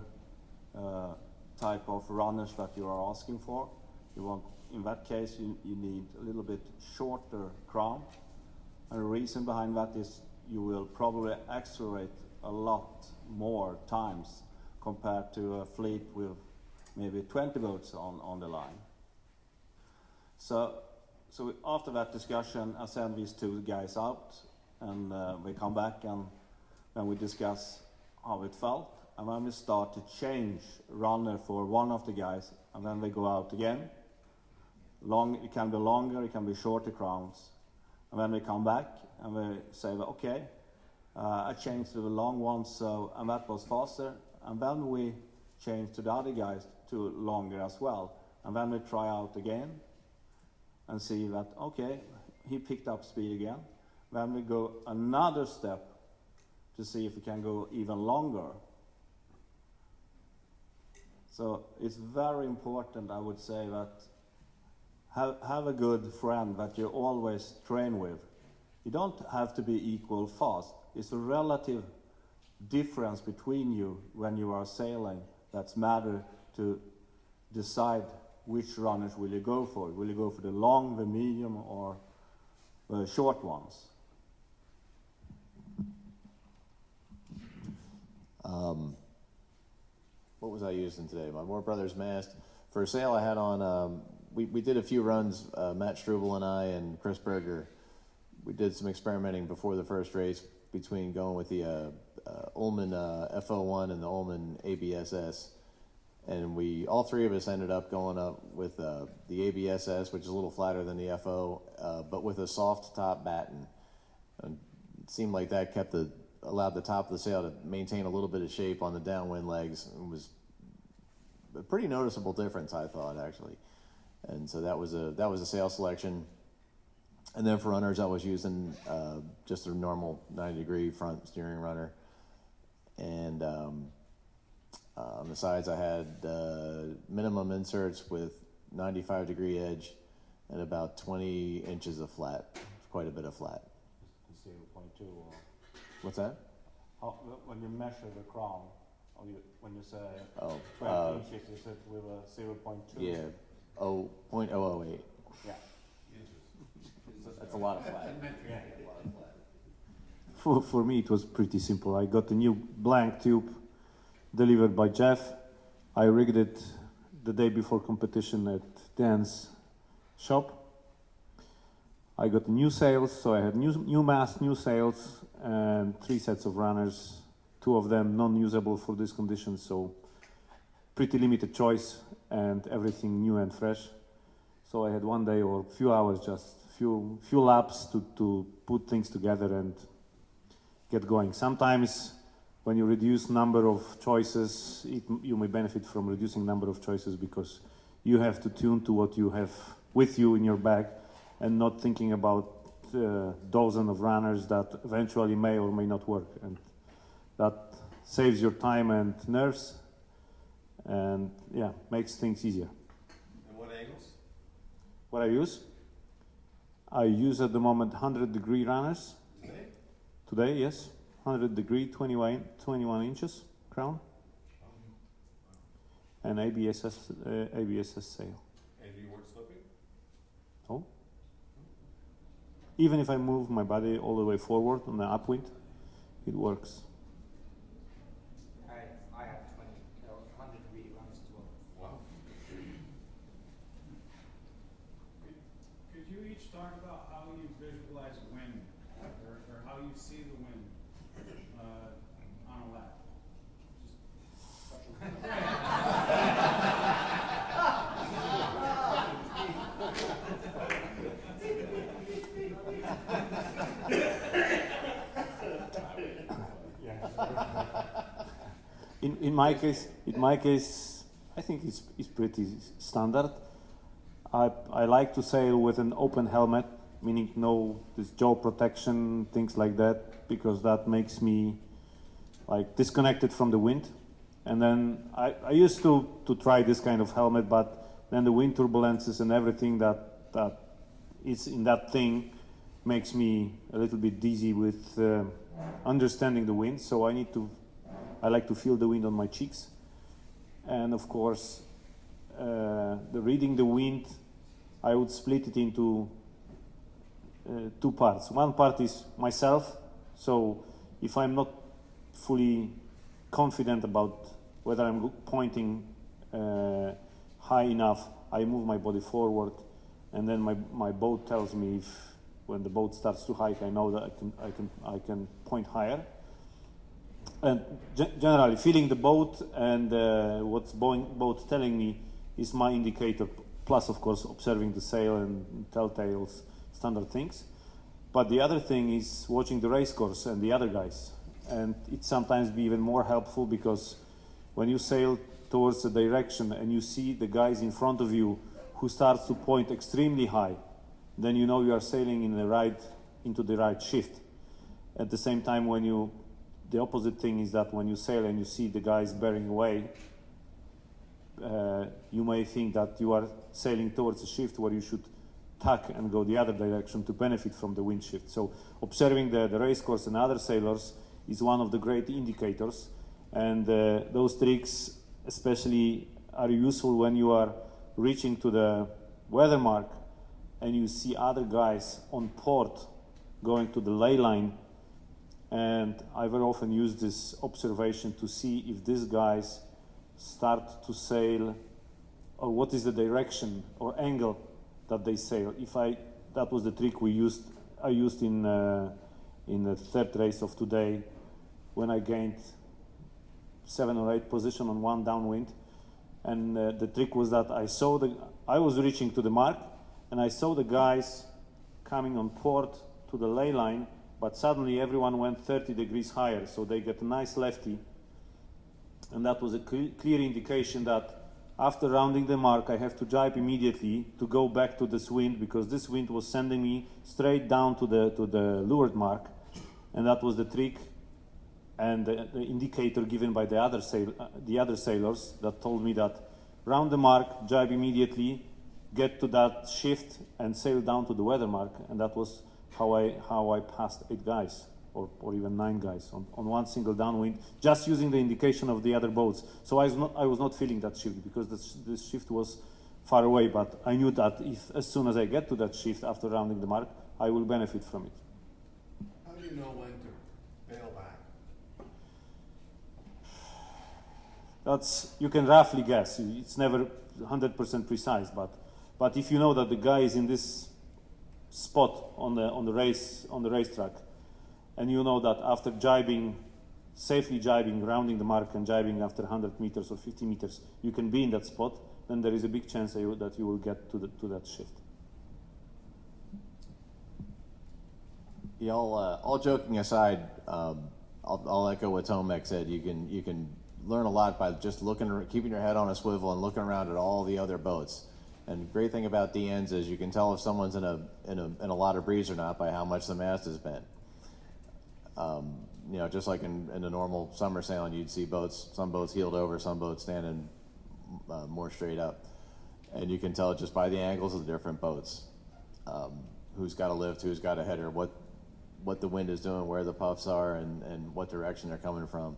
type of runners that you are asking for. You want, in that case, you need a little bit shorter crown. And the reason behind that is you will probably accelerate a lot more times compared to a fleet with maybe 20 boats on the line. So after that discussion, I send these two guys out, and we come back and then we discuss how it felt, and then we start to change runner for one of the guys, and then they go out again. It can be longer, it can be shorter crowns. And then we come back and we say, okay, I changed to the long one, and that was faster. And then we change to the other guys to longer as well. And then we try out again and see that, okay, he picked up speed again. Then we go another step to see if we can go even longer. So it's very important, I would say, that have a good friend that you always train with. You don't have to be equal fast. It's a relative difference between you when you are sailing that's matter to decide which runners will you go for. Will you go for the long, the medium, or the short ones? What was I using today? My Moore Brothers mast. For sail, I had on, we did a few runs, Matt Struble and I and Chris Berger. We did some experimenting before the first race between going with the Ullman FO1 and the Ullman ABSS. And all three of us ended up going up with the ABSS, which is a little flatter than the FO, but with a soft top batten. And it seemed like that allowed the top of the sail to maintain a little bit of shape on the downwind legs. It was a pretty noticeable difference, I thought, actually. And so that was a sail selection. And then for runners, I was using just a normal 90-degree front steering runner. And on the sides, I had minimum inserts with 95-degree edge and about 20 inches of flat, quite a bit of flat. 0.2 or What's that? how, when you measure the crown, or when you say 20 Oh, inches, is it with a 0.2? yeah, 0.008. Yeah. That's a lot of flat. For me, it was pretty simple. I got a new blank tube delivered by Jeff. I rigged it the day before competition at Dan's shop. I got new sails, so I had new mast, new sails, and 3 sets of runners, 2 of them non-usable for this condition, so pretty limited choice and everything new and fresh. So I had one day or a few hours, just few laps to put things together and get going. Sometimes when you reduce number of choices, you may benefit from reducing number of choices because you have to tune to what you have with you in your bag and not thinking about dozens of runners that eventually may or may not work. And that saves your time and nerves and yeah, makes things easier. And what angles? What I use at the moment 100-degree runners. Today, yes. 100-degree, 21 inches crown. And ABSS sail. And you weren't slipping? Oh. Even if I move my body all the way forward on the upwind, it works. I have 100-degree runners as well. Wow. Could you each talk about how you visualize wind, or how you see the wind on a lap? In my case, I think it's pretty standard. I like to sail with an open helmet, meaning no this jaw protection, things like that, because that makes me like disconnected from the wind. And then I used to try this kind of helmet, but then the wind turbulences and everything that is in that thing makes me a little bit dizzy with understanding the wind. So I like to feel the wind on my cheeks. And of course, the reading the wind, I would split it into 2 parts. One part is myself. So if I'm not fully confident about whether I'm pointing high enough, I move my body forward, and then my boat tells me if when the boat starts to hike, I know that I can point higher. And generally, feeling the boat and what's boat telling me is my indicator. Plus, of course, observing the sail and telltales, standard things. But the other thing is watching the race course and the other guys. And it sometimes be even more helpful because when you sail towards a direction and you see the guys in front of you who starts to point extremely high, then you know you are sailing into the right shift. At the same time, the opposite thing is that when you sail and you see the guys bearing away, you may think that you are sailing towards a shift where you should tack and go the other direction to benefit from the wind shift. So observing the race course and other sailors is one of the great indicators, and those tricks especially are useful when you are reaching to the weather mark and you see other guys on port going to the ley line. And I very often use this observation to see if these guys start to sail, or what is the direction or angle that they sail. That was the trick I used in the 3rd race of today, when I gained 7 or 8 position on one downwind. And the trick was that I was reaching to the mark, and I saw the guys coming on port to the ley line, but suddenly everyone went 30 degrees higher, so they get a nice lefty. And that was a clear indication that after rounding the mark, I have to jibe immediately to go back to this wind, because this wind was sending me straight down to the leeward mark. And that was the trick and the indicator given by the other sailors that told me that round the mark, jibe immediately, get to that shift and sail down to the weather mark, and that was how I passed 8 guys or even 9 guys on one single downwind, just using the indication of the other boats. So I was not feeling that shift because the shift was far away, but I knew that as soon as I get to that shift after rounding the mark, I will benefit from it. How do you know when to bail back? You can roughly guess. It's never 100% precise, but if you know that the guy is in this spot on the racetrack, and you know that after safely jibing, rounding the mark and jibing after 100 meters or 50 meters, you can be in that spot, then there is a big chance that you will get to that shift. Yeah, all joking aside, I'll echo what Tomek said. You can learn a lot by just keeping your head on a swivel and looking around at all the other boats. And the great thing about DNs is you can tell if someone's in a lot of breeze or not by how much the mast has bent. Just like in a normal summer sailing, you'd see some boats heeled over, some boats standing more straight up, and you can tell just by the angles of the different boats who's got a lift, who's got a header, what the wind is doing, where the puffs are, and what direction they're coming from.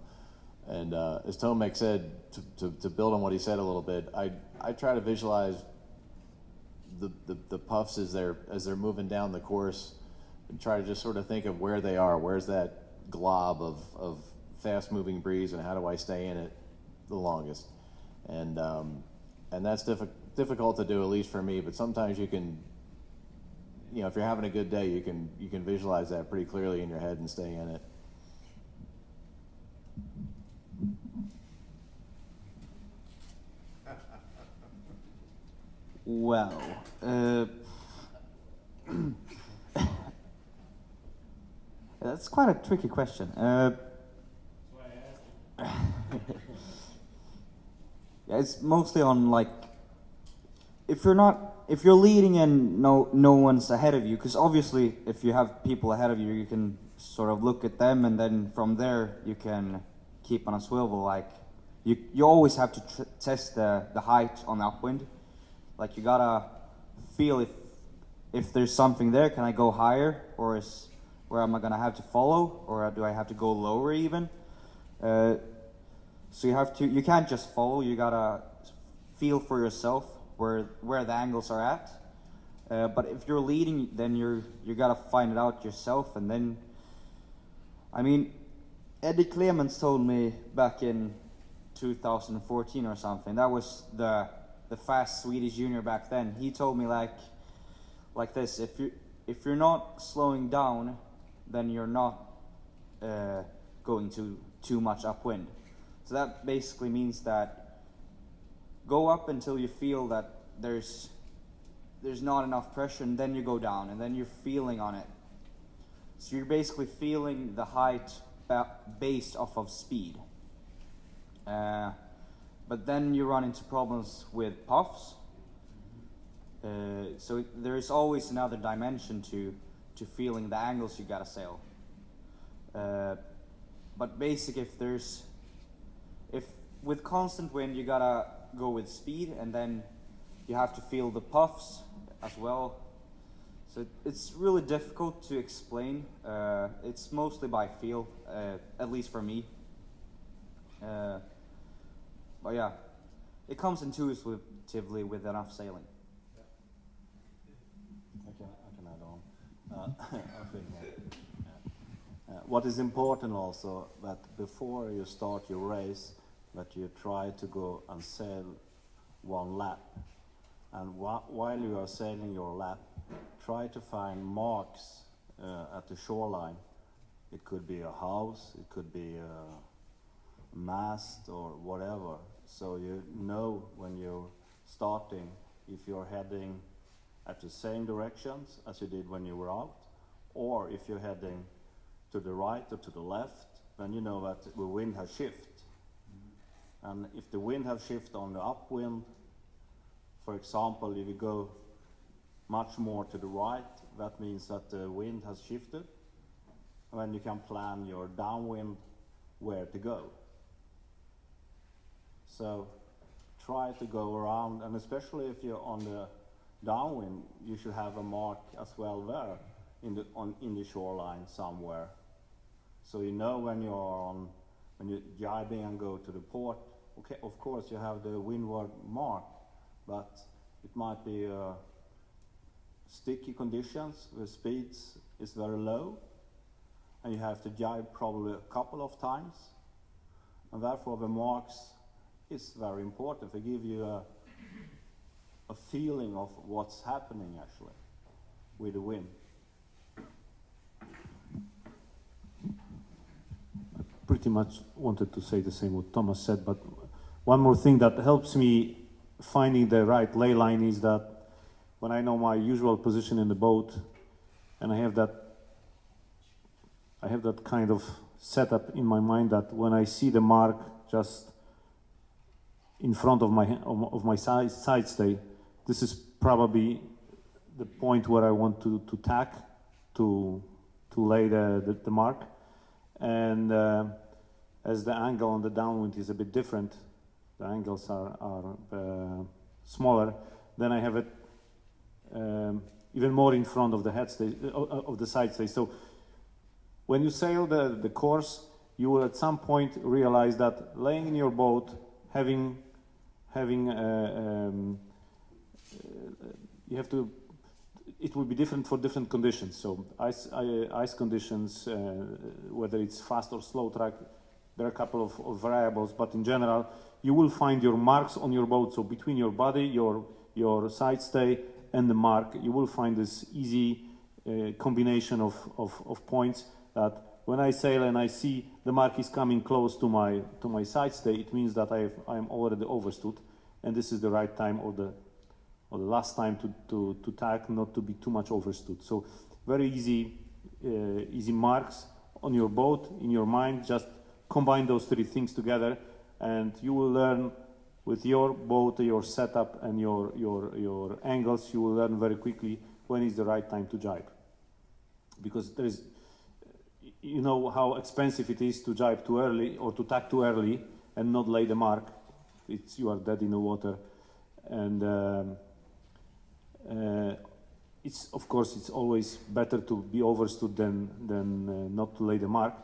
And as Tomek said, to build on what he said a little bit, I try to visualize the puffs as they're moving down the course, and try to just sort of think of where they are. Where's that glob of fast-moving breeze, and how do I stay in it the longest? And that's difficult to do, at least for me. But sometimes you can, if you're having a good day, you can visualize that pretty clearly in your head and stay in it. Well, that's quite a tricky question. That's why I asked you. Yeah, it's mostly on if you're leading and no one's ahead of you, because obviously if you have people ahead of you, you can sort of look at them, and then from there you can keep on a swivel. You always have to test the height on the upwind. You gotta feel if there's something there. Can I go higher, or where am I gonna have to follow, or do I have to go lower even? So you can't just follow. You gotta feel for yourself where the angles are at. But if you're leading, then you gotta find it out yourself. And then, Eddie Clements told me back in 2014 or something. That was the fast Swedish junior back then. He told me like this: if you're not slowing down, then you're not going too much upwind. So that basically means that go up until you feel that there's not enough pressure, and then you go down, and then you're feeling on it. So you're basically feeling the height based off of speed. But then you run into problems with puffs. So there's always another dimension to feeling the angles you gotta sail. But basically, if with constant wind, you gotta go with speed, and then you have to feel the puffs as well. So it's really difficult to explain. It's mostly by feel, at least for me. But yeah, it comes intuitively with enough sailing. I can add on. I think what is important also, that before you start your race, that you try to go and sail one lap. And while you are sailing your lap, try to find marks at the shoreline. It could be a house, it could be a mast or whatever. So you know when you're starting if you're heading at the same directions as you did when you were out, or if you're heading to the right or to the left, then you know that the wind has shifted. And if the wind has shifted on the upwind, for example, if you go much more to the right, that means that the wind has shifted, and then you can plan your downwind where to go. So try to go around, and especially if you're on downwind, you should have a mark as well there in the shoreline somewhere. So you know when you're jibing and go to the port. Okay, of course you have the windward mark, but it might be sticky conditions where speeds is very low, and you have to jibe probably a couple of times, and therefore the marks is very important. They give you a feeling of what's happening actually with the wind. Pretty much wanted to say the same what Thomas said, but one more thing that helps me finding the right ley line is that when I know my usual position in the boat, and I have that kind of setup in my mind that when I see the mark just in front of my side stay, this is probably the point where I want to tack to lay the mark. And as the angle on the downwind is a bit different, the angles are smaller, then I have it even more in front of the head stay, of the side stay. So when you sail the course, you will at some point realize that laying in your boat, having you have to. It will be different for different conditions. So ice conditions, whether it's fast or slow track, there are a couple of variables, but in general, you will find your marks on your boat. So between your body, your side stay, and the mark, you will find this easy combination of points that when I sail and I see the mark is coming close to my side stay, it means that I'm already overstood, and this is the right time or the last time to tack, not to be too much overstood. So very easy marks on your boat, in your mind. Just combine those three things together, and you will learn with your boat, your setup, and your angles. You will learn very quickly when is the right time to jibe, because there is, you know how expensive it is to jibe too early or to tack too early and not lay the mark. You are dead in the water, and it's of course it's always better to be overstood than not to lay the mark.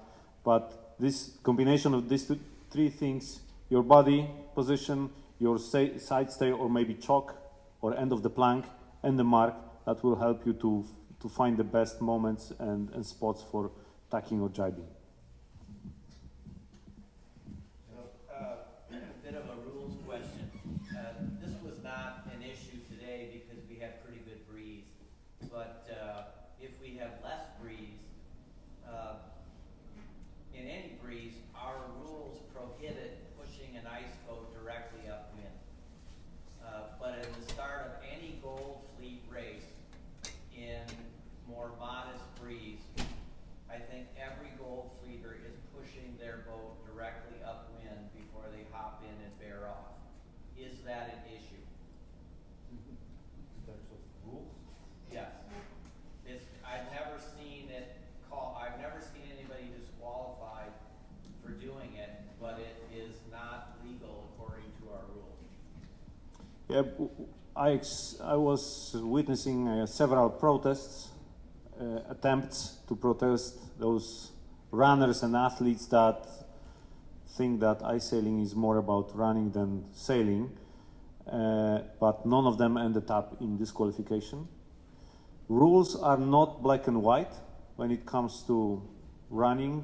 But this combination of these three things, your body position, your side stay or maybe chock or end of the plank, and the mark, that will help you to find the best moments and spots for tacking or jibing. A bit of a rules question. This was not an issue today because we had pretty good breeze, but if we have less breeze, in any breeze, our rules prohibit pushing an ice boat directly upwind. But at the start of any Gold Fleet race, in more modest breeze, I think every Gold Fleeter is pushing their boat directly upwind before they hop in and bear off. Is that an issue? In terms of rules? Yes. I've never seen I've never seen anybody disqualified for doing it, but it is not legal according to our rules. Yeah, I was witnessing several protests, attempts to protest those runners and athletes that think that ice sailing is more about running than sailing, but none of them ended up in disqualification. Rules are not black and white when it comes to running,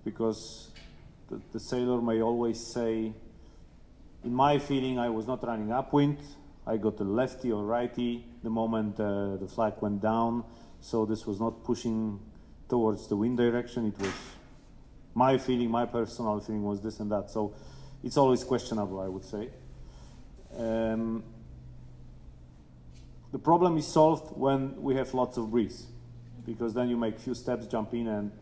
because the sailor may always say, in my feeling, I was not running upwind, I got a lefty or righty the moment the flag went down, so this was not pushing towards the wind direction, it was my feeling, my personal feeling was this and that, so it's always questionable, I would say. The problem is solved when we have lots of breeze, because then you make few steps, jump in, and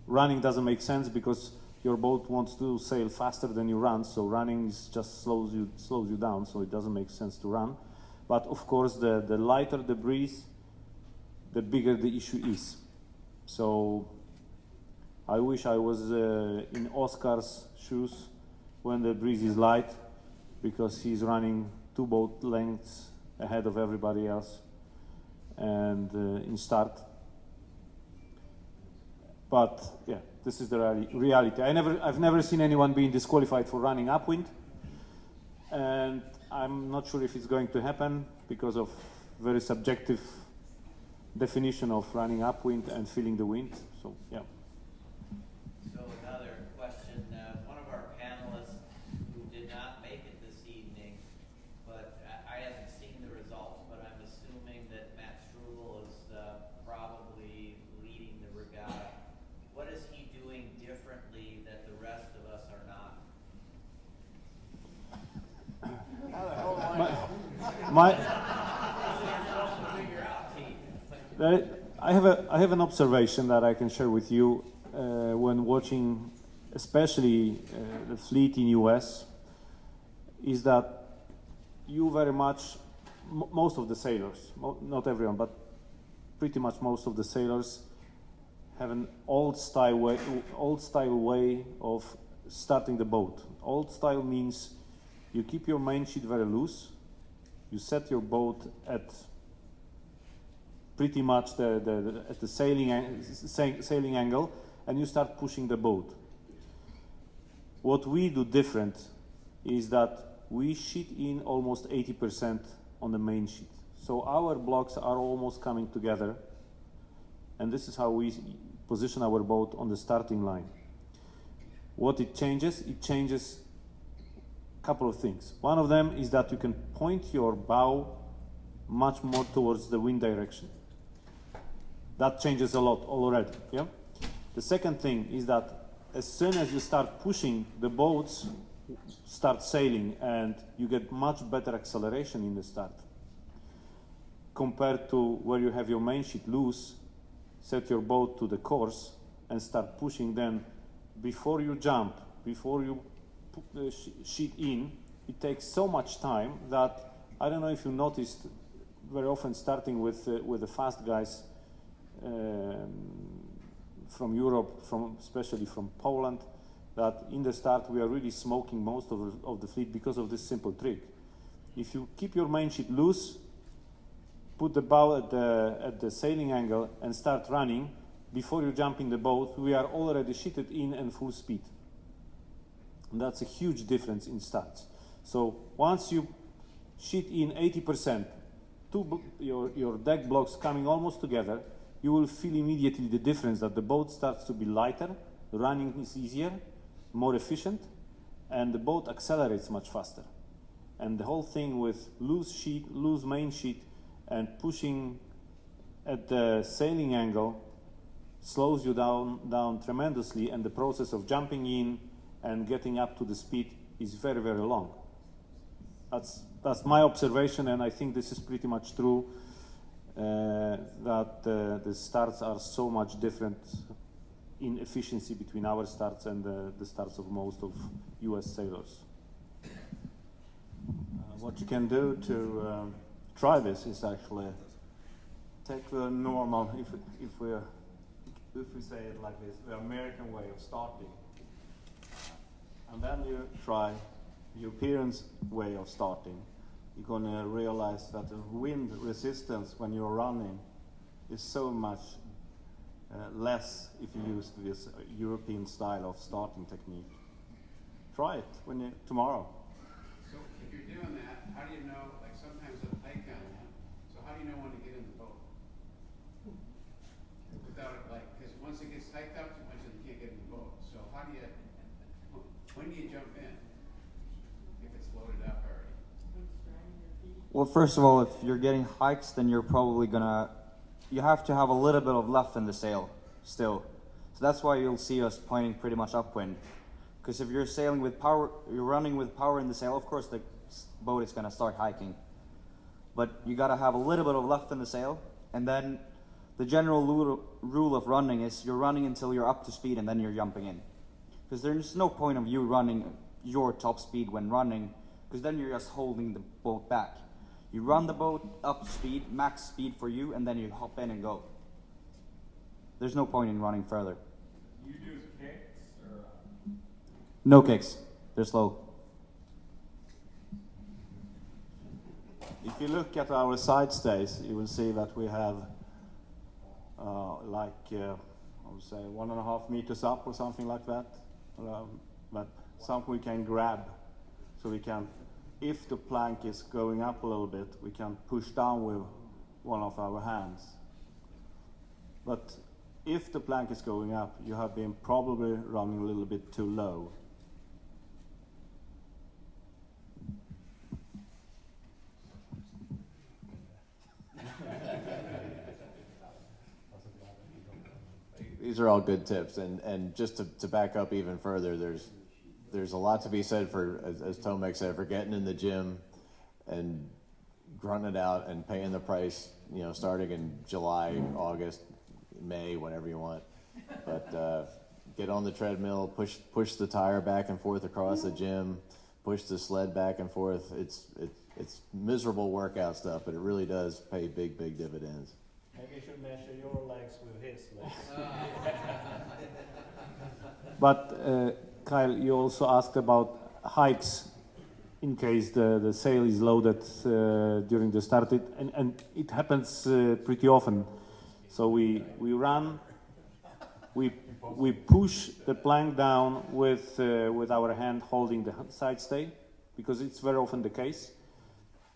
running doesn't make sense because your boat wants to sail faster than you run, so running just slows you down, so it doesn't make sense to run. But of course, the lighter the breeze, the bigger the issue is. So I wish I was in Oskar's shoes when the breeze is light, because he's running 2 boat lengths ahead of everybody else, and in start. But yeah, this is the reality. I've never seen anyone being disqualified for running upwind, and I'm not sure if it's going to happen because of very subjective definition of running upwind and feeling the wind. So yeah. So another question. One of our panelists who did not make it this evening, but I haven't seen the results, but I'm assuming that Matt Strubel is probably leading the regatta. What is he doing differently that the rest of us are not? I have an observation that I can share with you when watching, especially the fleet in US, is that you very much, most of the sailors, not everyone, but pretty much most of the sailors have an old style way of starting the boat. Old style means you keep your main sheet very loose, you set your boat at pretty much at the sailing angle, and you start pushing the boat. What we do different is that we sheet in almost 80% on the main sheet. So our blocks are almost coming together, and this is how we position our boat on the starting line. What it changes a couple of things. One of them is that you can point your bow much more towards the wind direction. That changes a lot already. Yeah. The second thing is that as soon as you start pushing, the boats start sailing, and you get much better acceleration in the start compared to where you have your main sheet loose, set your boat to the course, and start pushing. Then before you jump, before you sheet in, it takes so much time that I don't know if you noticed very often starting with the fast guys from Europe, especially from Poland, that in the start we are really smoking most of the fleet because of this simple trick. If you keep your main sheet loose, put the bow at the sailing angle and start running, before you jump in the boat, we are already sheeted in and full speed. And that's a huge difference in starts. So once you sheet in 80%, your deck blocks coming almost together, you will feel immediately the difference that the boat starts to be lighter, running is easier, more efficient, and the boat accelerates much faster. And the whole thing with loose main sheet, and pushing at the sailing angle slows you down tremendously, and the process of jumping in and getting up to the speed is very, very long. That's my observation, and I think this is pretty much true, that the starts are so much different in efficiency between our starts and the starts of most of US sailors. What you can do to try this is actually take the normal, if we say it like this, the American way of starting, and then you try Europeans' way of starting. You're going to realize that the wind resistance when you're running is so much less if you use this European style of starting technique. Try it tomorrow. So if you're doing that, how do you know, like sometimes with hike on that, so how do you know when to get in the boat? Without it, like, because once it gets hiked up too much, then you can't get in the boat. So how do you, when do you jump in? If it's loaded up already? Well, first of all, if you're getting hikes, then you're probably you have to have a little bit of left in the sail still. So that's why you'll see us pointing pretty much upwind. Because if you're sailing with power, you're running with power in the sail, of course the boat is going to start hiking. But you got to have a little bit of left in the sail, and then the general rule of running is you're running until you're up to speed and then you're jumping in. Because there's no point of you running your top speed when running, because then you're just holding the boat back. You run the boat up to speed, max speed for you, and then you hop in and go. There's no point in running further. You do kicks or? No kicks. They're slow. If you look at our side stays, you will see that we have I would say 1.5 meters up or something like that. But something we can grab, so we can, if the plank is going up a little bit, we can push down with one of our hands. But if the plank is going up, you have been probably running a little bit too low. These are all good tips, and just to back up even further, there's a lot to be said for, as Tomek said, for getting in the gym and grunting it out and paying the price, starting in July, August, May, whatever you want. But get on the treadmill, push the tire back and forth across the gym, push the sled back and forth. It's miserable workout stuff, but it really does pay big dividends. Maybe you should measure your legs with his legs. But Kyle, you also asked about hikes in case the sail is loaded during the start, and it happens pretty often. So we run, we push the plank down with our hand holding the side stay, because it's very often the case,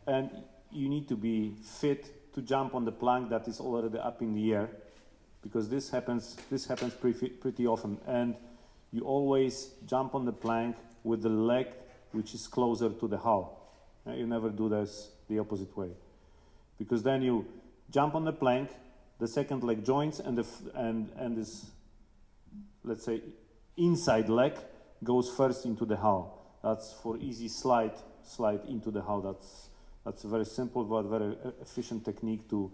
and you need to be fit to jump on the plank that is already up in the air, because this happens pretty often, and you always jump on the plank with the leg which is closer to the hull. You never do this the opposite way, because then you jump on the plank, the second leg joins, and this, let's say, inside leg goes first into the hull. That's for easy slide into the hull. That's a very simple but very efficient technique to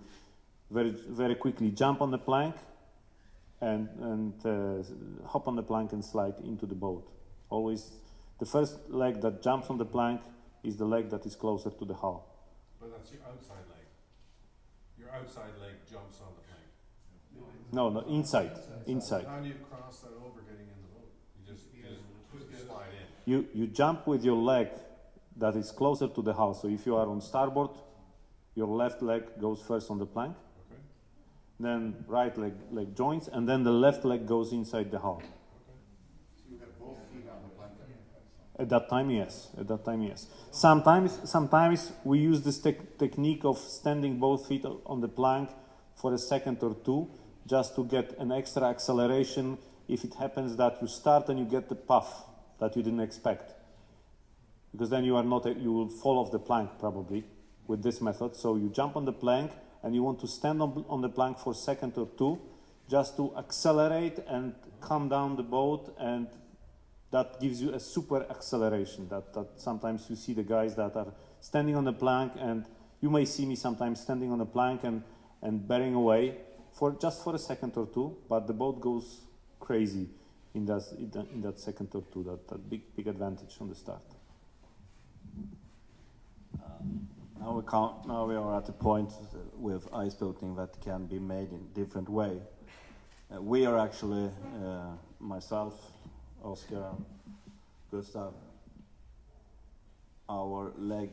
very quickly jump on the plank and hop on the plank and slide into the boat. Always the first leg that jumps on the plank is the leg that is closer to the hull. But that's your outside leg. Your outside leg jumps on the plank. No, inside. How do you cross that over getting in the boat? You just slide in. You jump with your leg that is closer to the hull. So if you are on starboard, your left leg goes first on the plank. Okay. Then right leg joins, and then the left leg goes inside the hull. Okay. So you have both feet on the plank. At that time, yes. Sometimes we use this technique of standing both feet on the plank for a second or two, just to get an extra acceleration if it happens that you start and you get the puff that you didn't expect. Because then you will fall off the plank probably with this method. So you jump on the plank and you want to stand on the plank for a second or two, just to accelerate and come down the boat, and that gives you a super acceleration. That sometimes you see the guys that are standing on the plank, and you may see me sometimes standing on the plank and bearing away for a second or two, but the boat goes crazy in that second or two. That big advantage on the start. Now we are at a point with ice boating that can be made in different way. We are actually, myself, Oskar, Gustav, our leg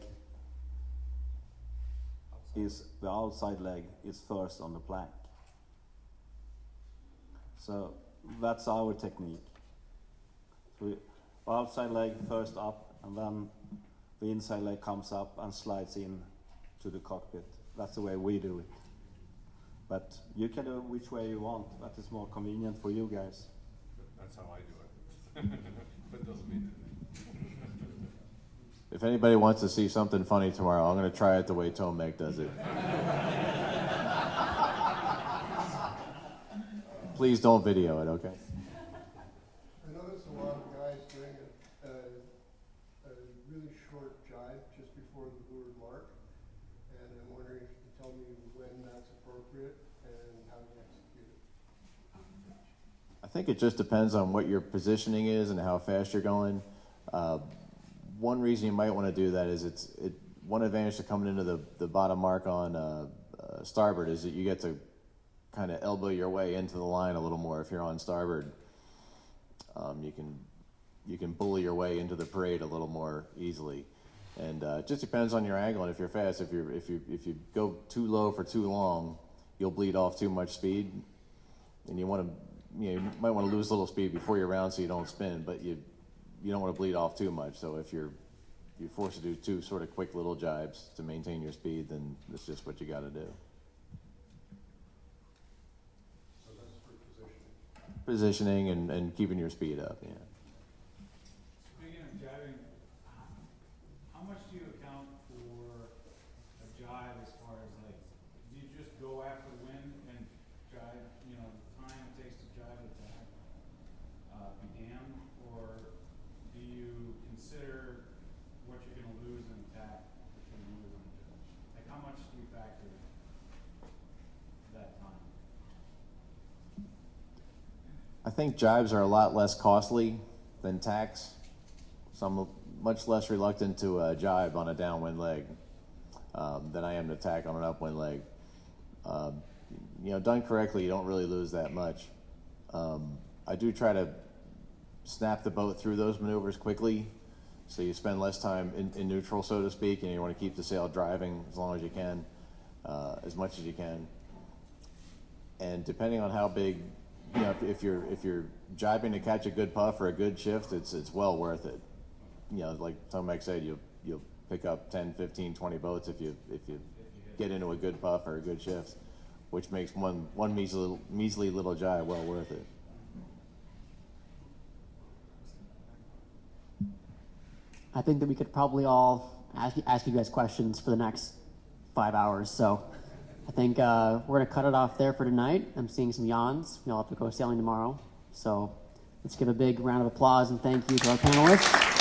is, the outside leg is first on the plank. So that's our technique. So outside leg first up, and then the inside leg comes up and slides in to the cockpit. That's the way we do it. But you can do it which way you want. That is more convenient for you guys. That's how I do it. But it doesn't mean anything. If anybody wants to see something funny tomorrow, I'm going to try it the way Tomek does it. Please don't video it, okay? I noticed a lot of guys doing a really short jibe just before the leeward mark, and I'm wondering if you can tell me when that's appropriate and how you execute it. I think it just depends on what your positioning is and how fast you're going. One reason you might want to do that is one advantage to coming into the bottom mark on starboard is that you get to kind of elbow your way into the line a little more. If you're on starboard, you can bully your way into the parade a little more easily. And it just depends on your angle and if you're fast. If you go too low for too long, you'll bleed off too much speed, and you might want to lose a little speed before your round so you don't spin, but you don't want to bleed off too much. So if you're forced to do two sort of quick little jibes to maintain your speed, then that's just what you got to do. So that's for positioning. Positioning and keeping your speed up, yeah. Speaking of jiving, how much do you account for a jive as far as like, do you just go after wind and jive, the time it takes to jive attack, be damned, or do you consider what you're gonna lose in attack, what you're gonna lose in jive? Like, how much do you factor that time? I think jibes are a lot less costly than tacks, so I'm much less reluctant to jibe on a downwind leg than I am to tack on an upwind leg. Done correctly, you don't really lose that much. I do try to snap the boat through those maneuvers quickly, so you spend less time in neutral, so to speak, and you want to keep the sail driving as long as you can, as much as you can. And depending on how big, if you're jibing to catch a good puff or a good shift, it's well worth it. Like Tomek said, you'll pick up 10, 15, 20 boats if you get into a good puff or a good shift, which makes one measly little jibe well worth it. I think that we could probably all ask you guys questions for the next 5 hours. So I think we're going to cut it off there for tonight. I'm seeing some yawns. We all have to go sailing tomorrow. So let's give a big round of applause and thank you to our panelists.